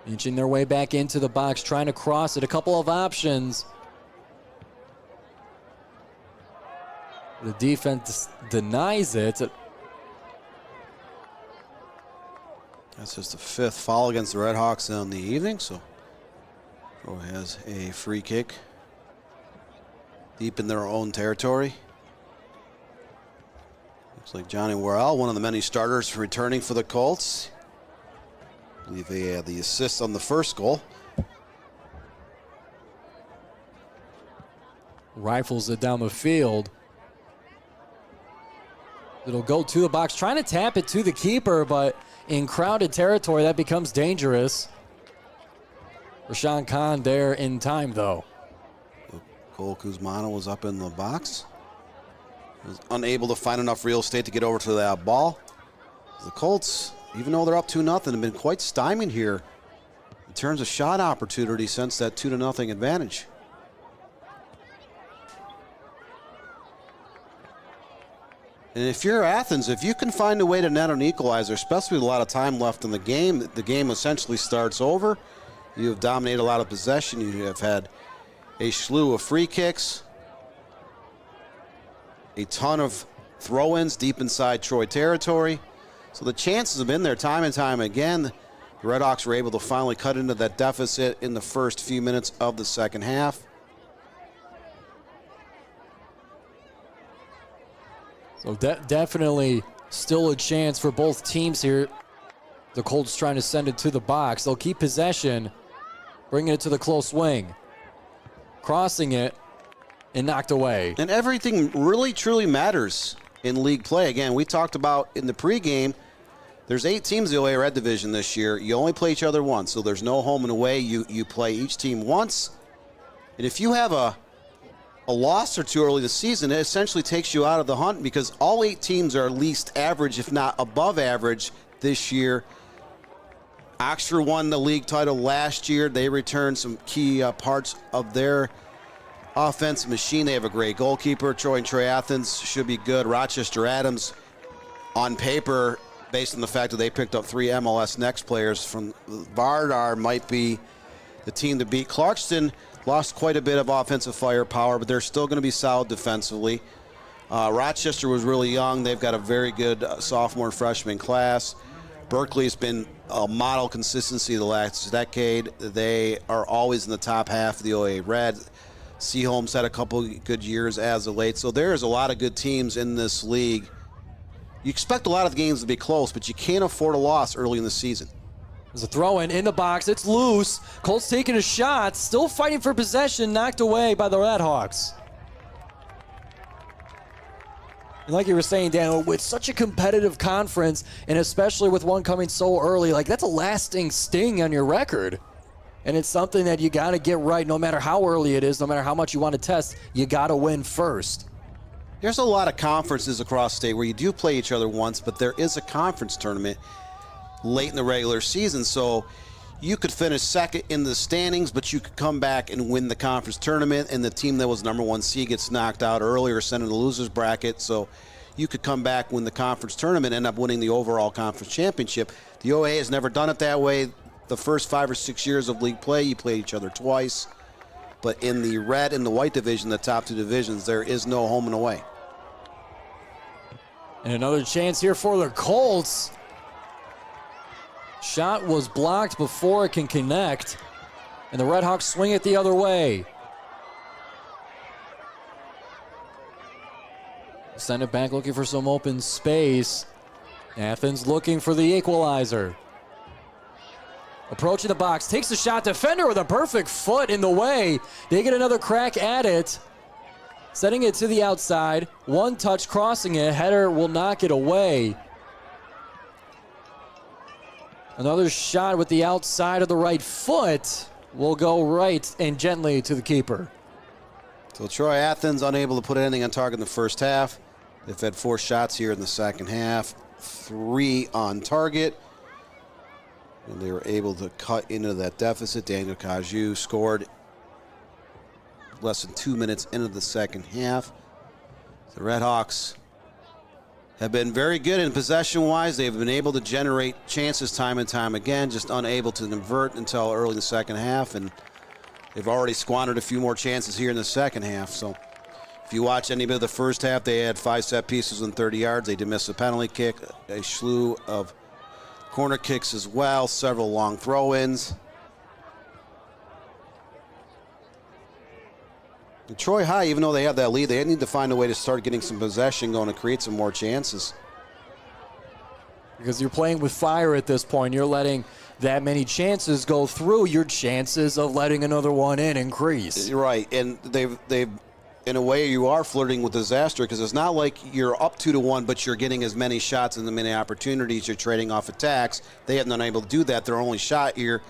Inching their way back into the box, trying to cross it. A couple of options. The defense denies it. That's just the 5th foul against the Redhawks on the evening, so Troy has a free kick deep in their own territory. Looks like Johnny Worrell, one of the many starters returning for the Colts. I believe they had the assist on the first goal. Rifles it down the field. It'll go to the box, trying to tap it to the keeper, but in crowded territory, that becomes dangerous. Rashawn Khan there in time, though. Cole Kuzmano was up in the box. Was unable to find enough real estate to get over to that ball. The Colts, even though they're up 2-0, have been quite stymied here in terms of shot opportunity since that 2-0 advantage. And if you're Athens, if you can find a way to net an equalizer, especially with a lot of time left in the game essentially starts over. You have dominated a lot of possession. You have had a slew of free kicks, a ton of throw-ins deep inside Troy territory. So the chances have been there time and time again. The Redhawks were able to finally cut into that deficit in the first few minutes of the second half. So definitely still a chance for both teams here. The Colts trying to send it to the box. They'll keep possession, bringing it to the close wing. Crossing it and knocked away. And everything really, truly matters in league play. Again, we talked about in the pregame, there's 8 teams in the OA Red Division this year. You only play each other once, so there's no home and away. You play each team once. And if you have a loss or two early this season, it essentially takes you out of the hunt because all 8 teams are at least average, if not above average, this year. Oxford won the league title last year. They returned some key parts of their offensive machine. They have a great goalkeeper. Troy Athens should be good. Rochester Adams, on paper, based on the fact that they picked up 3 MLS Next players from Vardar, might be the team to beat. Clarkston lost quite a bit of offensive firepower, but they're still going to be solid defensively. Rochester was really young. They've got a very good sophomore and freshman class. Berkeley's been a model consistency the last decade. They are always in the top half of the OA Red. Seaholmes had a couple good years as of late. So there's a lot of good teams in this league. You expect a lot of the games to be close, but you can't afford a loss early in the season. There's a throw in the box. It's loose. Colts taking a shot. Still fighting for possession. Knocked away by the Redhawks. And like you were saying, Dan, with such a competitive conference, and especially with one coming so early, like that's a lasting sting on your record. And it's something that you got to get right no matter how early it is, no matter how much you want to test, you got to win first. There's a lot of conferences across state where you do play each other once, but there is a conference tournament late in the regular season. So you could finish second in the standings, but you could come back and win the conference tournament, and the team that was number 1 seed gets knocked out early or sent in the loser's bracket. So you could come back, win the conference tournament, end up winning the overall conference championship. The OA has never done it that way. The first 5 or 6 years of league play, you play each other twice. But in the red and the white division, the top 2 divisions, there is no home and away. And another chance here for the Colts. Shot was blocked before it can connect, and the Redhawks swing it the other way. Send it back, looking for some open space. Athens looking for the equalizer. Approaching the box, takes the shot. Defender with a perfect foot in the way. They get another crack at it. Setting it to the outside. One touch crossing it. Header will knock it away. Another shot with the outside of the right foot will go right and gently to the keeper. So Troy Athens unable to put anything on target in the first half. They've had 4 shots here in the second half, 3 on target. And they were able to cut into that deficit. Daniel Caju scored less than 2 minutes into the second half. The Redhawks have been very good in possession-wise. They've been able to generate chances time and time again, just unable to convert until early in the second half, and they've already squandered a few more chances here in the second half. So if you watch any bit of the first half, they had 5 set pieces in 30 yards. They did miss a penalty kick, a slew of corner kicks as well, several long throw-ins. And Troy High, even though they have that lead, they need to find a way to start getting some possession going to create some more chances. Because you're playing with fire at this point. You're letting that many chances go through. Your chances of letting another one in increase. Right, and they've in a way, you are flirting with disaster, because it's not like you're up 2-1, but you're getting as many shots and as many opportunities. You're trading off attacks. They haven't been able to do that. Their only shot here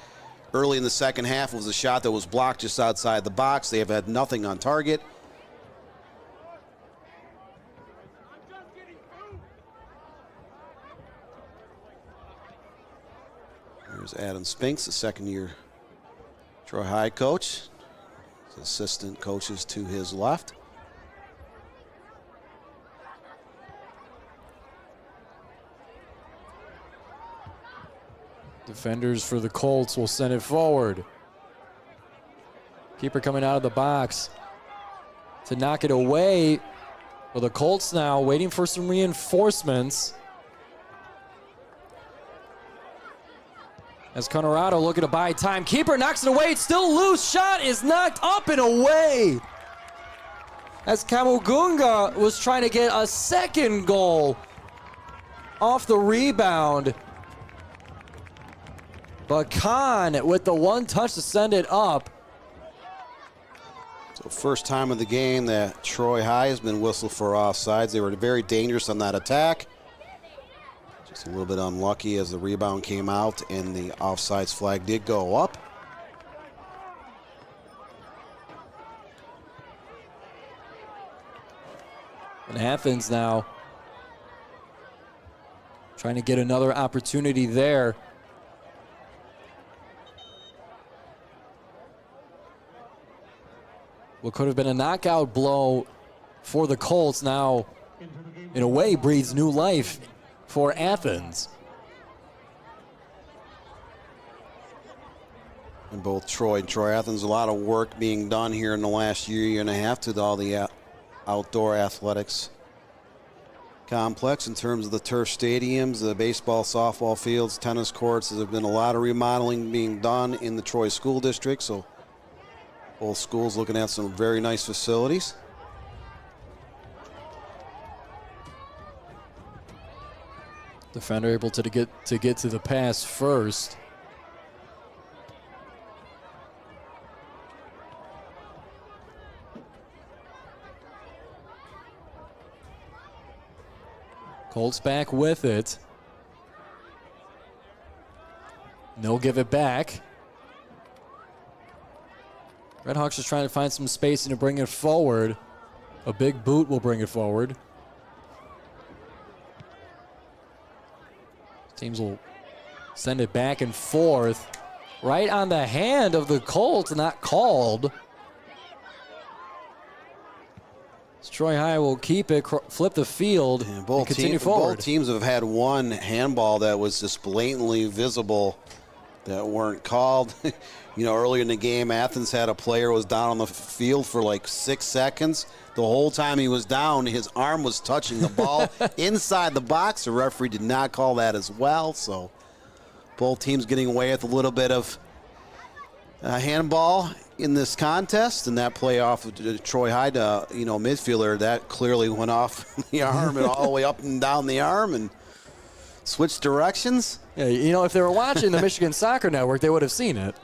early in the second half was a shot that was blocked just outside the box. They have had nothing on target. Here's Adam Spinks, the second-year Troy High coach. His assistant coaches to his left. Defenders for the Colts will send it forward. Keeper coming out of the box to knock it away. Well, the Colts now waiting for some reinforcements. As Colorado looking to buy time. Keeper knocks it away. It's still loose. Shot is knocked up and away. As Kamugunga was trying to get a second goal off the rebound. But Khan with the one touch to send it up. So first time of the game that Troy High has been whistled for offsides. They were very dangerous on that attack. Just a little bit unlucky as the rebound came out and the offsides flag did go up. And Athens now trying to get another opportunity there. What could have been a knockout blow for the Colts now, in a way, breathes new life for Athens. And both Troy and Troy Athens, a lot of work being done here in the last year and a half to all the outdoor athletics complex in terms of the turf stadiums, the baseball, softball fields, tennis courts. There's been a lot of remodeling being done in the Troy School District, so both schools looking at some very nice facilities. Defender able to get to the pass first. Colts back with it. They'll give it back. Redhawks just trying to find some space and to bring it forward. A big boot will bring it forward. Teams will send it back and forth. right on the hand of the Colts, not called. Troy High will keep it, flip the field, and continue forward. Both teams have had one handball that was just blatantly visible that weren't called. Earlier in the game, Athens had a player was down on the field for like 6 seconds. The whole time he was down, his arm was touching the ball inside the box. The referee did not call that as well. So both teams getting away with a little bit of handball in this contest, and that play off of Troy Hyde, midfielder, that clearly went off the arm and all the way up and down the arm and switched directions. Yeah, if they were watching the Michigan Soccer Network, they would have seen it.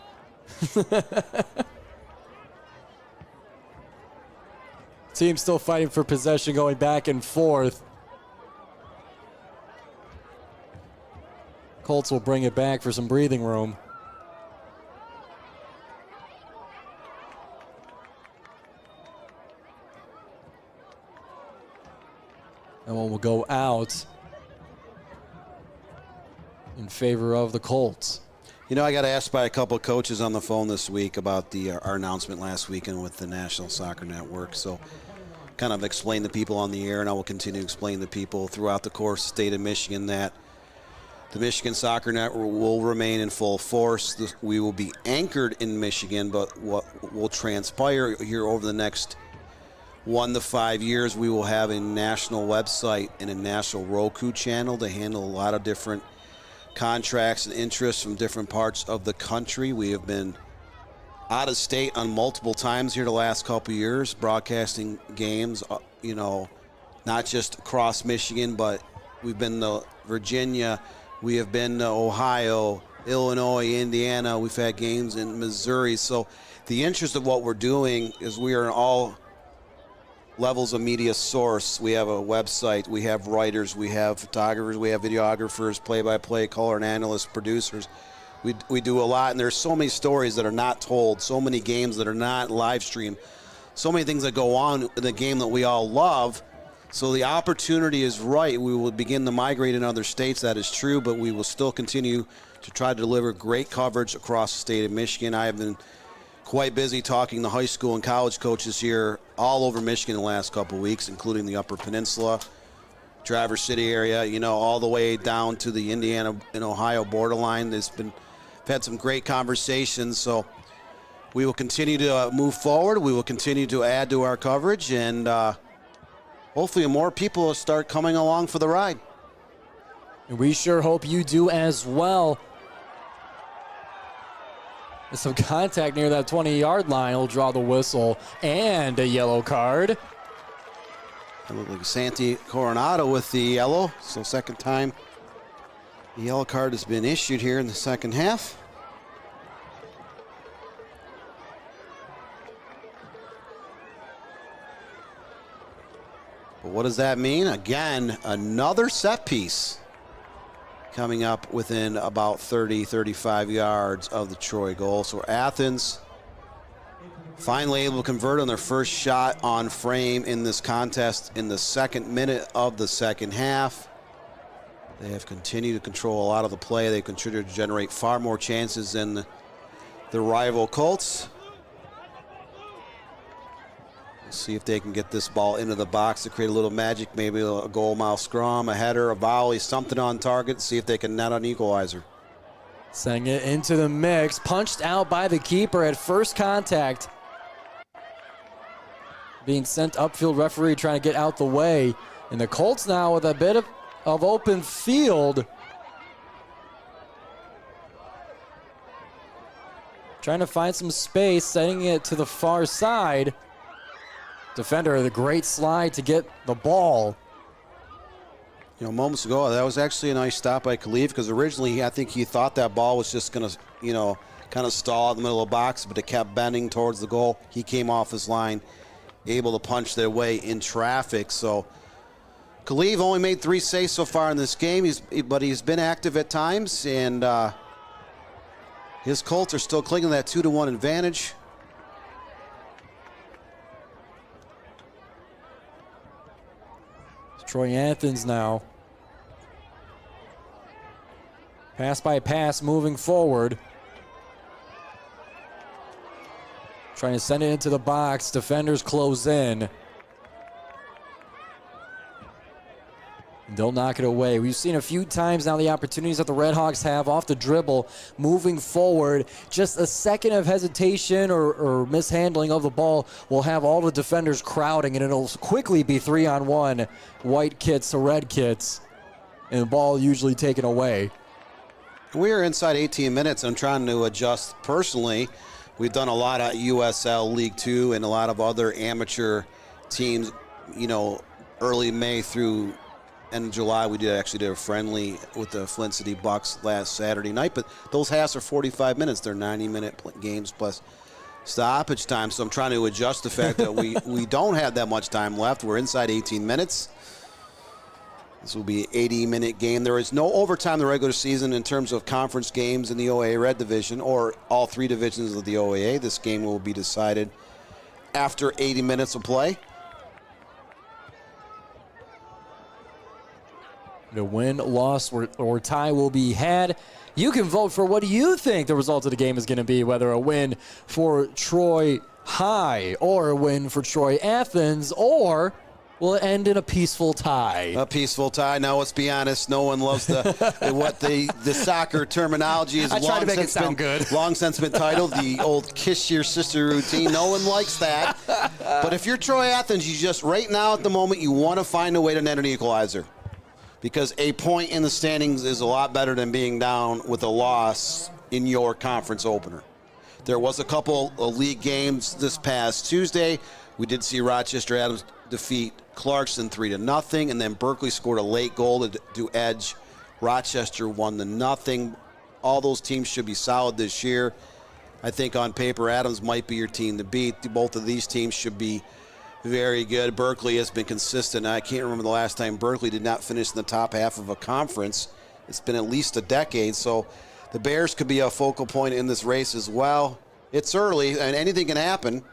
Team still fighting for possession, going back and forth. Colts will bring it back for some breathing room. That one will go out in favor of the Colts. I got asked by a couple of coaches on the phone this week about our announcement last weekend with the National Soccer Network. So kind of explain to people on the air, and I will continue to explain to people throughout the course of the state of Michigan that the Michigan Soccer Network will remain in full force. We will be anchored in Michigan, but what will transpire here over the next 1 to 5 years, we will have a national website and a national Roku channel to handle a lot of different contracts and interests from different parts of the country. We have been out of state on multiple times here the last couple of years, broadcasting games, not just across Michigan, but we've been to Virginia, we have been to Ohio, Illinois, Indiana, we've had games in Missouri. So the interest of what we're doing is we are in all levels of media source. We have a website, we have writers, we have photographers, we have videographers, play-by-play, color and analysts, producers. We do a lot, and there's so many stories that are not told, so many games that are not live streamed, so many things that go on in the game that we all love. So the opportunity is right. We will begin to migrate in other states, that is true, but we will still continue to try to deliver great coverage across the state of Michigan. I have been quite busy talking to high school and college coaches here all over Michigan the last couple of weeks, including the Upper Peninsula, Traverse City area, all the way down to the Indiana and Ohio borderline. We've had some great conversations, so we will continue to move forward. We will continue to add to our coverage, and hopefully more people will start coming along for the ride. And we sure hope you do as well. Some contact near that 20-yard line will draw the whistle and a yellow card. It looked like Santi Coronado with the yellow. So second time the yellow card has been issued here in the second half. But what does that mean? Again, another set piece coming up within about 30, 35 yards of the Troy goal. So Athens finally able to convert on their first shot on frame in this contest in the second minute of the second half. They have continued to control a lot of the play. They continued to generate far more chances than the rival Colts. See if they can get this ball into the box to create a little magic, maybe a goal mile scrum, a header, a volley, something on target, see if they can net an equalizer. Sending it into the mix, punched out by the keeper at first contact. Being sent upfield, referee trying to get out the way. And the Colts now with a bit of open field. Trying to find some space, sending it to the far side. Defender, the great slide to get the ball. Moments ago, that was actually a nice stop by Khalif, because originally I think he thought that ball was just going to, kind of stall in the middle of the box, but it kept bending towards the goal. He came off his line, able to punch their way in traffic. So Khalif only made 3 saves so far in this game, but he's been active at times, and his Colts are still clinging to that 2-1 advantage. Troy Athens now. Pass by pass moving forward. Trying to send it into the box. Defenders close in. They'll knock it away. We've seen a few times now the opportunities that the Redhawks have off the dribble, moving forward. Just a second of hesitation or mishandling of the ball will have all the defenders crowding, and it'll quickly be 3-on-1, white kits to red kits, and the ball usually taken away. We are inside 18 minutes. I'm trying to adjust personally. We've done a lot of USL League Two and a lot of other amateur teams, you know, early May through end of July. We actually did a friendly with the Flint City Bucks last Saturday night, but those halves are 45 minutes. They're 90-minute games plus stoppage time, so I'm trying to adjust the fact that we don't have that much time left. We're inside 18 minutes. This will be an 80-minute game. There is no overtime in the regular season in terms of conference games in the OAA Red Division or all three divisions of the OAA. This game will be decided after 80 minutes of play. The win, loss, or tie will be had. You can vote for what do you think the result of the game is going to be, whether a win for Troy High or a win for Troy Athens, or will it end in a peaceful tie? A peaceful tie. Now, let's be honest. No one loves what the soccer terminology is. I try to make it sound good. Long since been titled the old kiss your sister routine. No one likes that. But if you're Troy Athens, you just right now at the moment you want to find a way to net an equalizer. Because a point in the standings is a lot better than being down with a loss in your conference opener. There was a couple of league games this past Tuesday. We did see Rochester Adams defeat Clarkson 3-0, and then Berkeley scored a late goal to edge Rochester 1-0. All those teams should be solid this year. I think on paper, Adams might be your team to beat. Both of these teams should be very good. Berkeley has been consistent. I can't remember the last time Berkeley did not finish in the top half of a conference. It's been at least a decade, so the Bears could be a focal point in this race as well. It's early, and anything can happen.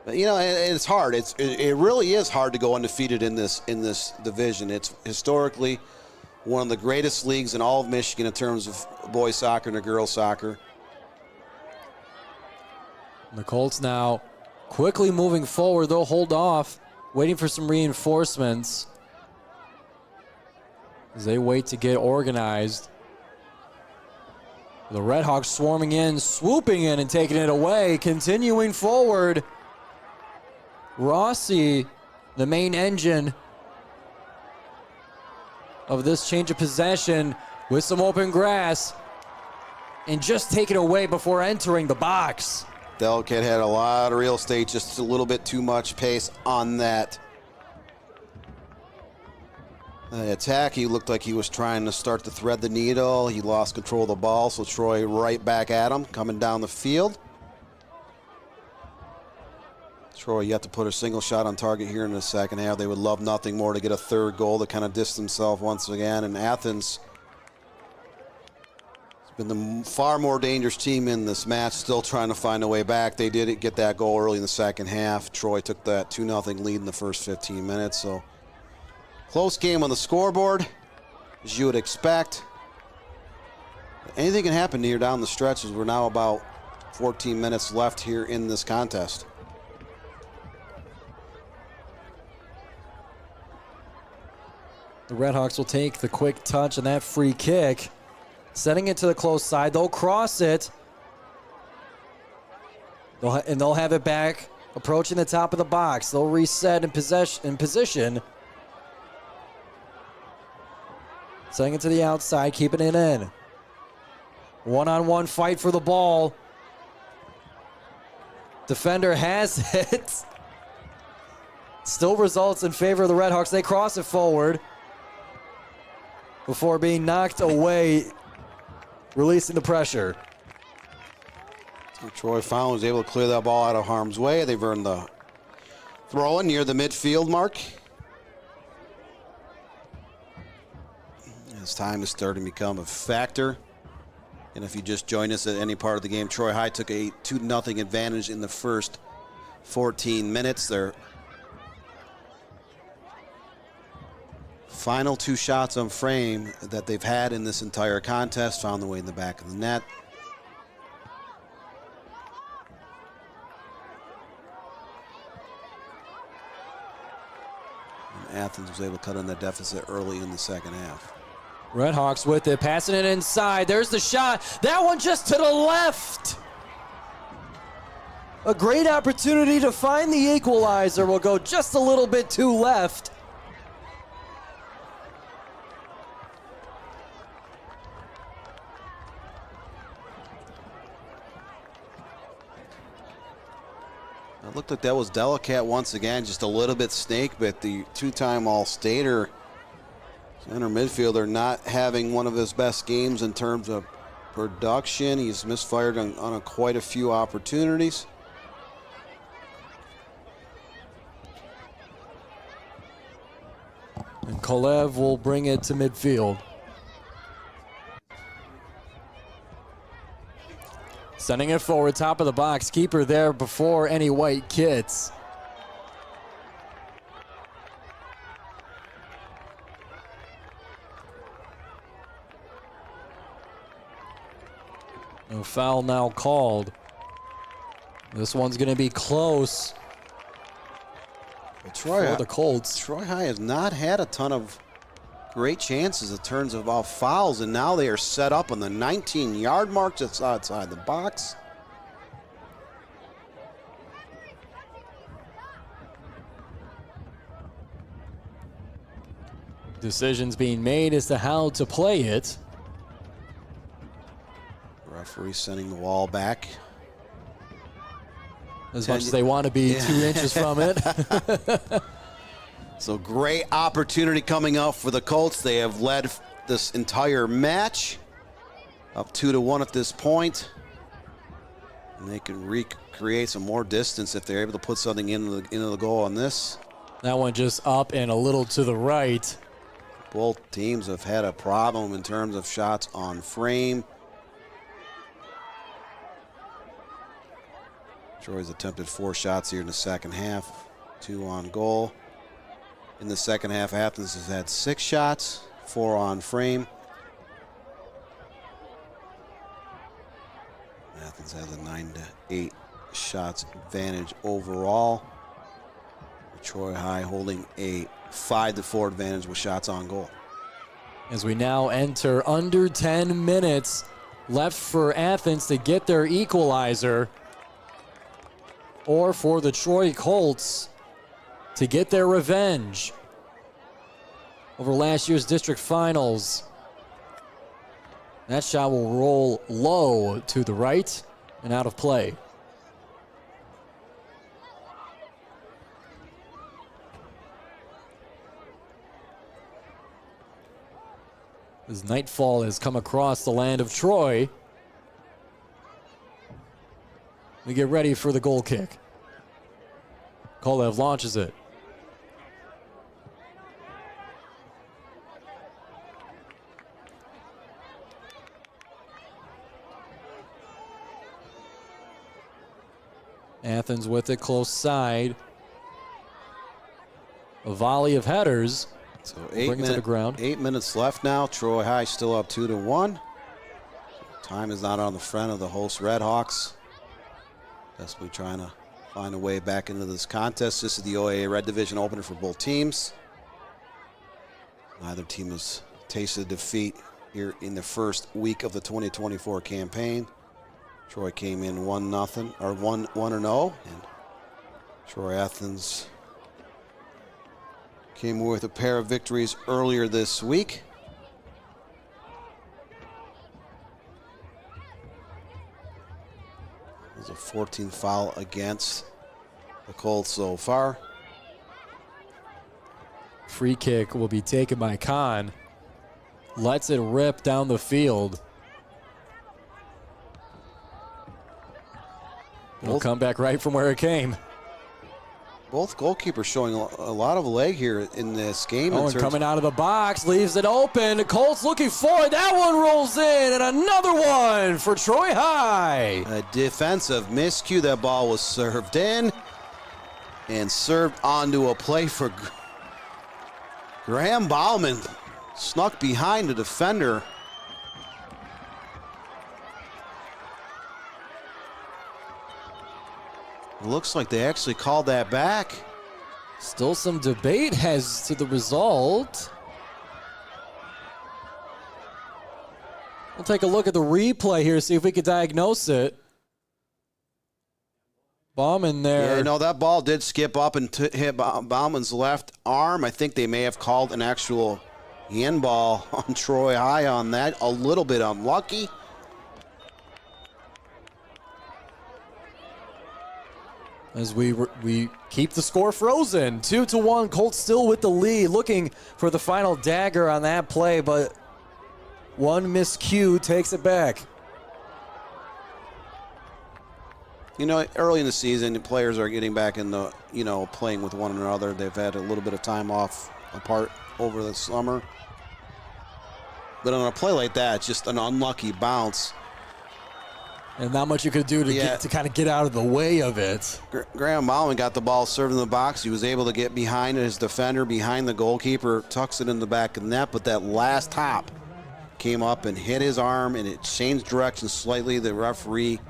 But, you know, it's hard. It really is hard to go undefeated in this division. It's historically one of the greatest leagues in all of Michigan in terms of boys soccer and girls soccer. The Colts now quickly moving forward. They'll hold off, waiting for some reinforcements as they wait to get organized. The Redhawks swarming in, swooping in and taking it away, continuing forward. Rossi, the main engine of this change of possession, with some open grass, and just take it away before entering the box. Delkett had a lot of real estate, just a little bit too much pace on that attack. He looked like he was trying to start to thread the needle. He lost control of the ball, so Troy right back at him, coming down the field. Troy yet to put a single shot on target here in the second half. They would love nothing more to get a third goal to kind of distance themselves once again. And Athens been the far more dangerous team in this match, still trying to find a way back. They did get that goal early in the second half. Troy took that 2-0 lead in the first 15 minutes. So close game on the scoreboard, as you would expect. Anything can happen here down the stretch, as we're now about 14 minutes left here in this contest. The Redhawks will take the quick touch on that free kick. Setting it to the close side. They'll cross it. They'll have it back, approaching the top of the box. They'll reset in position. Setting it to the outside, keeping it in. One-on-one fight for the ball. Defender has it. Still results in favor of the Redhawks. They cross it forward before being knocked away, releasing the pressure. So Troy finally was able to clear that ball out of harm's way. They've earned the throw in near the midfield mark. As time is starting to become a factor. And if you just join us at any part of the game, Troy High took a 2-0 advantage in the first 14 minutes. Their final two shots on frame that they've had in this entire contest found their way in the back of the net. Athens was able to cut in that deficit early in the second half. Redhawks with it, passing it inside. There's the shot. That one just to the left. A great opportunity to find the equalizer. Will go just a little bit too left. It looked like that was delicate once again, just a little bit snake, but the two-time All-Stater center midfielder not having one of his best games in terms of production. He's misfired on quite a few opportunities. And Kolev will bring it to midfield. Sending it forward, top of the box. Keeper there before any white kits. No foul now called. This one's going to be close. Troy, for the Colts. Troy High has not had a ton of great chances in terms of all fouls, and now they are set up on the 19-yard mark just outside the box. Decisions being made as to how to play it. Referee sending the wall back. As much as they want to be 2 inches from it. So great opportunity coming up for the Colts. They have led this entire match up 2-1 at this point. And they can recreate some more distance if they're able to put something into the goal on this. That one just up and a little to the right. Both teams have had a problem in terms of shots on frame. Troy's attempted 4 shots here in the second half, 2 on goal. In the second half, Athens has had 6 shots, 4 on frame. Athens has a 9-8 shots advantage overall. Troy High holding a 5-4 advantage with shots on goal. As we now enter under 10 minutes left for Athens to get their equalizer, or for the Troy Colts to get their revenge over last year's district finals. That shot will roll low to the right and out of play. As nightfall has come across the land of Troy, we get ready for the goal kick. Kolev launches it. Athens with it close side. A volley of headers. So bring it to the ground. 8 minutes left now. Troy High still up 2-1. Time is not on the front of the host Redhawks. Desperately trying to find a way back into this contest. This is the OAA Red Division opener for both teams. Neither team has tasted defeat here in the first week of the 2024 campaign. Troy came in 1-0 or 1-0, and Troy Athens came with a pair of victories earlier this week. There's a 14th foul against the Colts so far. Free kick will be taken by Kahn. Lets it rip down the field. It'll come back right from where it came. Both goalkeepers showing a lot of leg here in this game. Oh, and coming out of the box, leaves it open. Colts looking for it. That one rolls in, and another one for Troy High. A defensive miscue. That ball was served in and served onto a play for Graham Bauman. Snuck behind the defender. It looks like they actually called that back. Still some debate as to the result. We'll take a look at the replay here, see if we can diagnose it. Bauman there. Yeah, no, that ball did skip up and hit Bauman's left arm. I think they may have called an actual handball on Troy High on that. A little bit unlucky. As we keep the score frozen. 2-1, Colts still with the lead. Looking for the final dagger on that play, but one miscue takes it back. You know, early in the season, the players are getting back in the, playing with one another. They've had a little bit of time off apart over the summer. But on a play like that, it's just an unlucky bounce. And not much you could do to kind of get out of the way of it. Graham Bauman got the ball served in the box. He was able to get behind his defender, behind the goalkeeper, tucks it in the back of the net, but that last hop came up and hit his arm, and it changed direction slightly. The referee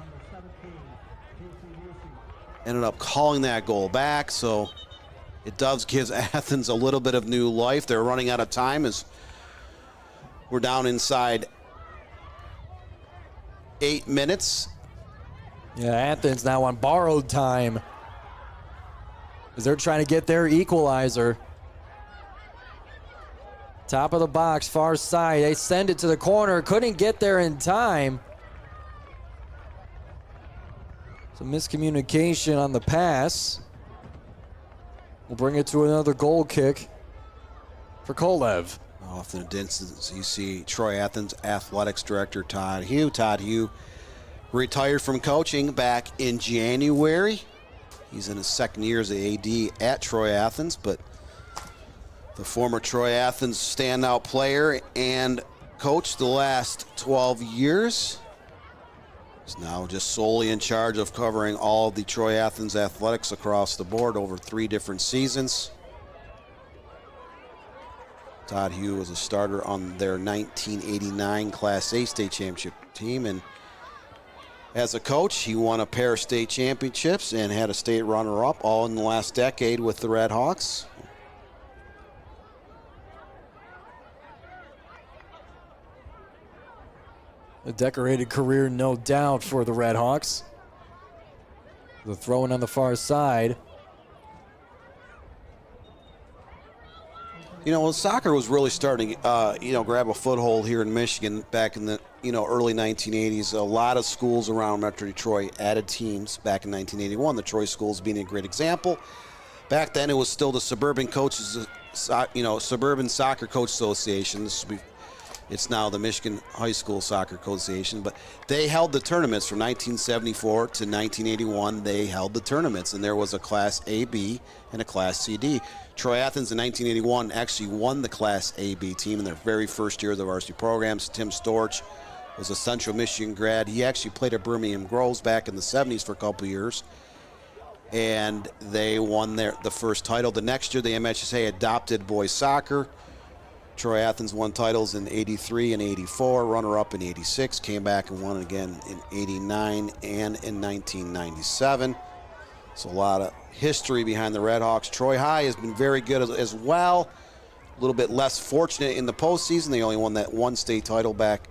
ended up calling that goal back, so it does give Athens a little bit of new life. They're running out of time as we're down inside 8 minutes. Yeah, Athens now on borrowed time as they're trying to get their equalizer. Top of the box, far side. They send it to the corner. Couldn't get there in time. Some miscommunication on the pass. We'll bring it to another goal kick for Kolev. Off in a distance, you see Troy Athens Athletics Director Todd Hugh. Todd Hugh retired from coaching back in January. He's in his second year as the AD at Troy Athens, but the former Troy Athens standout player and coach the last 12 years. He's now just solely in charge of covering all of the Troy Athens athletics across the board over 3 different seasons. Todd Hugh was a starter on their 1989 Class A state championship team, and as a coach, he won a pair of state championships and had a state runner-up all in the last decade with the Red Hawks. A decorated career, no doubt, for the Red Hawks. The throw-in on the far side. You know, when soccer was really starting, grab a foothold here in Michigan back in the, early 1980s, a lot of schools around Metro Detroit added teams back in 1981. The Troy schools being a great example. Back then, it was still the Suburban Coaches, Suburban Soccer Coach Association. It's now the Michigan High School Soccer Association, but they held the tournaments from 1974 to 1981. They held the tournaments, and there was a Class A-B and a Class C-D. Troy Athens in 1981 actually won the Class A-B team in their very first year of the varsity programs. Tim Storch was a Central Michigan grad. He actually played at Birmingham Groves back in the 70s for a couple years, and they won the first title. The next year, the MHSAA adopted boys soccer. Troy Athens won titles in 83 and 84, runner-up in 86, came back and won again in 89 and in 1997. So a lot of history behind the Red Hawks. Troy High has been very good as well. A little bit less fortunate in the postseason. They only won that one state title back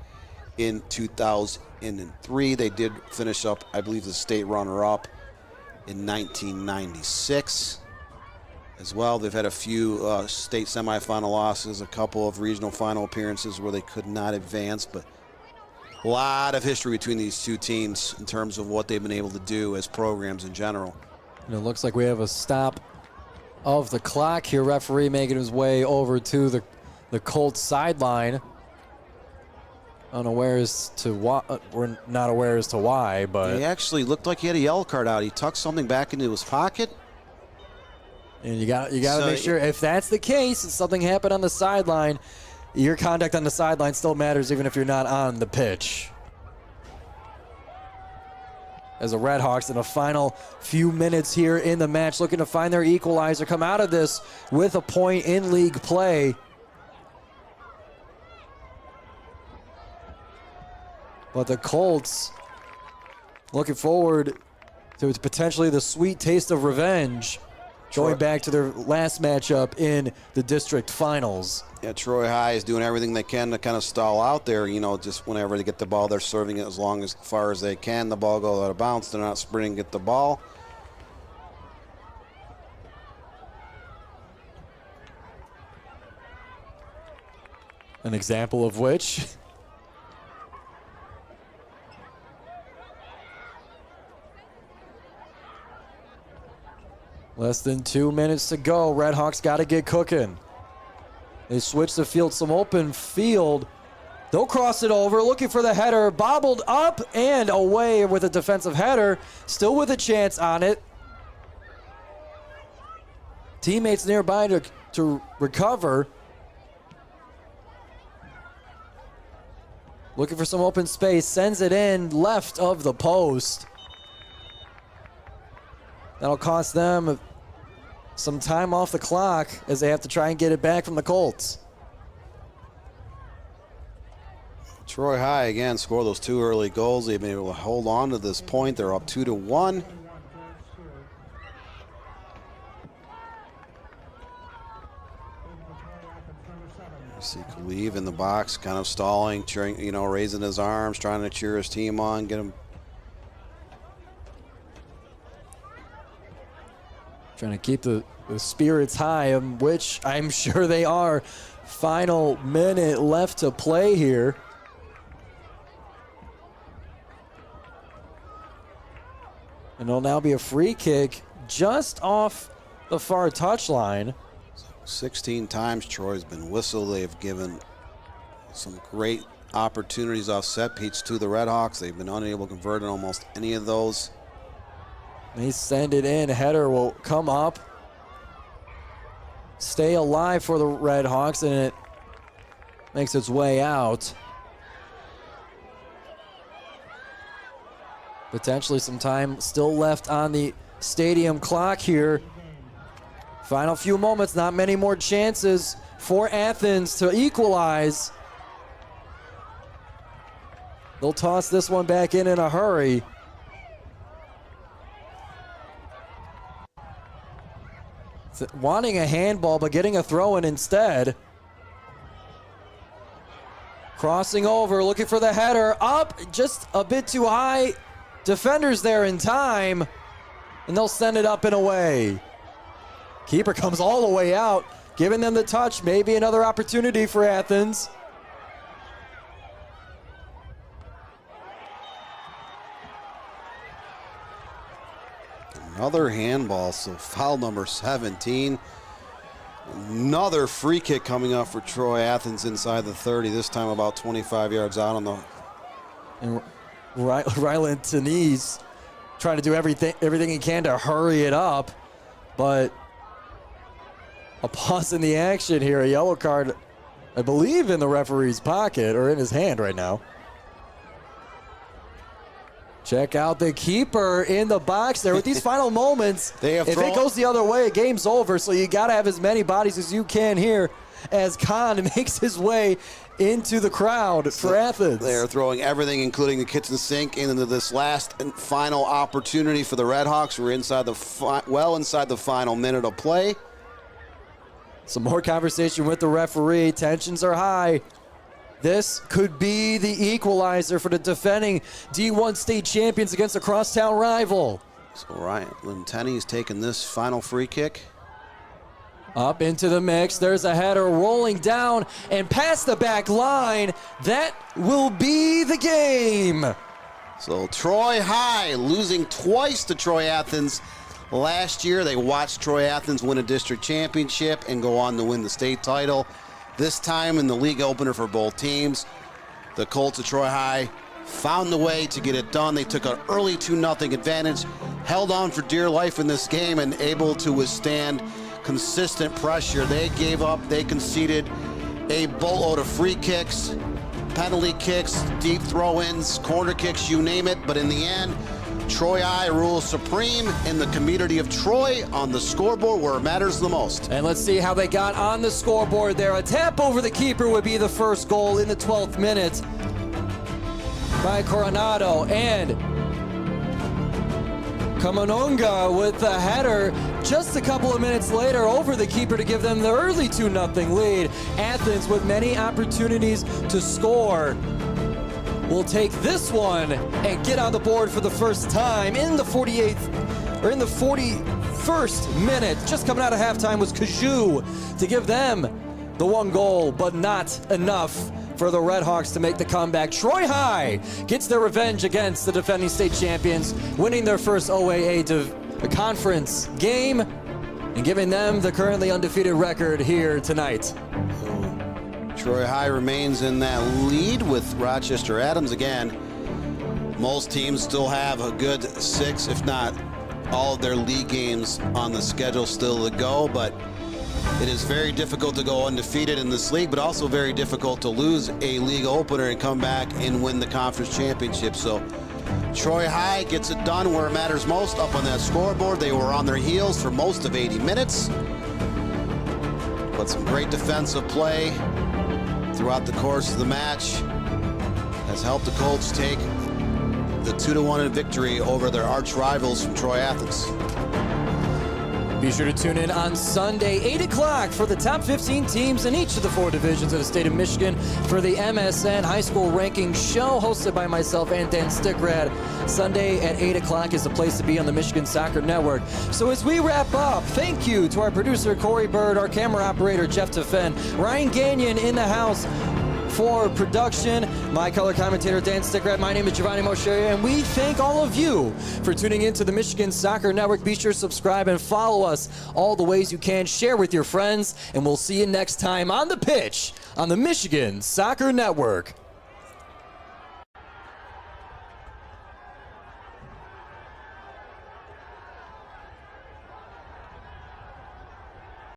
in 2003. They did finish up, I believe, the state runner-up in 1996. As well, they've had a few state semifinal losses, a couple of regional final appearances where they could not advance, but a lot of history between these two teams in terms of what they've been able to do as programs in general. And it looks like we have a stop of the clock here. Referee making his way over to the Colts sideline. Unaware as to why, we're not aware as to why, but he actually looked like he had a yellow card out. He tucked something back into his pocket. And you got to make sure, if that's the case, if something happened on the sideline, your conduct on the sideline still matters even if you're not on the pitch. As the Red Hawks in the final few minutes here in the match, looking to find their equalizer, come out of this with a point in league play. But the Colts looking forward to potentially the sweet taste of revenge. going back to their last matchup in the district finals. Yeah, Troy High is doing everything they can to kind of stall out there. You know, just whenever they get the ball, they're serving it as far as they can. The ball goes out of bounds. They're not sprinting, get the ball. An example of which. Less than 2 minutes to go. Redhawks got to get cooking. They switch the field, some open field. They'll cross it over, looking for the header. Bobbled up and away with a defensive header. Still with a chance on it. Teammates nearby to recover. Looking for some open space. Sends it in left of the post. That'll cost them some time off the clock as they have to try and get it back from the Colts. Troy High again scored those 2 early goals. They've been able to hold on to this point. They're up 2-1. You see Khalif in the box, kind of stalling, cheering, you know, raising his arms, trying to cheer his team on, get him. Trying to keep the spirits high, which I'm sure they are. Final minute left to play here. And it'll now be a free kick just off the far touchline. 16 times Troy's been whistled. They've given some great opportunities off set piece to the Redhawks. They've been unable to convert on almost any of those. They send it in. Header will come up. Stay alive for the Redhawks, and it makes its way out. Potentially some time still left on the stadium clock here. Final few moments, not many more chances for Athens to equalize. They'll toss this one back in a hurry. Wanting a handball, but getting a throw-in instead. Crossing over, looking for the header. Up, just a bit too high. Defenders there in time, and they'll send it up and away. Keeper comes all the way out, giving them the touch. Maybe another opportunity for Athens. Another handball, so foul number 17. Another free kick coming up for Troy Athens inside the 30, this time about 25 yards out on the... And Ryland Tenise trying to do everything he can to hurry it up, but a pause in the action here, a yellow card, I believe, in the referee's pocket or in his hand right now. Check out the keeper in the box there with these final moments. If it goes the other way, game's over, so you got to have as many bodies as you can here as Khan makes his way into the crowd for Athens. They're throwing everything, including the kitchen sink, into this last and final opportunity for the Redhawks. We're inside inside the final minute of play. Some more conversation with the referee. Tensions are high. This could be the equalizer for the defending D1 state champions against a crosstown rival. So Ryan Lenteni's taking this final free kick. Up into the mix. There's a header rolling down and past the back line. That will be the game. So Troy High losing twice to Troy Athens. Last year, they watched Troy Athens win a district championship and go on to win the state title. This time in the league opener for both teams, the Colts of Troy High found the way to get it done. They took an early 2-0 advantage, held on for dear life in this game, and able to withstand consistent pressure. They gave up, they conceded a boatload of free kicks, penalty kicks, deep throw-ins, corner kicks, you name it, but in the end, Troy High rules supreme in the community of Troy on the scoreboard where it matters the most. And let's see how they got on the scoreboard there. A tap over the keeper would be the first goal in the 12th minute by Coronado. And Kamanonga with the header just a couple of minutes later over the keeper to give them the early 2-0 lead. Athens with many opportunities to score will take this one and get on the board for the first time in the 48th or in the 41st minute. Just coming out of halftime was Kaju to give them the 1 goal, but not enough for the Red Hawks to make the comeback. Troy High gets their revenge against the defending state champions, winning their first OAA conference game and giving them the currently undefeated record here tonight. Troy High remains in that lead with Rochester Adams. Again, most teams still have a good 6, if not all of their league games on the schedule still to go, but it is very difficult to go undefeated in this league, but also very difficult to lose a league opener and come back and win the conference championship. So Troy High gets it done where it matters most, up on that scoreboard. They were on their heels for most of 80 minutes, but some great defensive play throughout the course of the match has helped the Colts take the 2-1 victory over their arch rivals from Troy Athens. Be sure to tune in on Sunday, 8 o'clock, for the top 15 teams in each of the 4 divisions of the state of Michigan for the MSN High School Ranking Show, hosted by myself and Dan Stickrad. Sunday at 8 o'clock is the place to be on the Michigan Soccer Network. So as we wrap up, thank you to our producer, Corey Bird, our camera operator, Jeff Tefen, Ryan Gagnon in the house for production, my color commentator Dan Stickrad. My name is Giovanni Moshe, and we thank all of you for tuning into the Michigan Soccer Network. Be sure to subscribe and follow us all the ways you can. Share with your friends, and we'll see you next time on the pitch on the Michigan Soccer Network.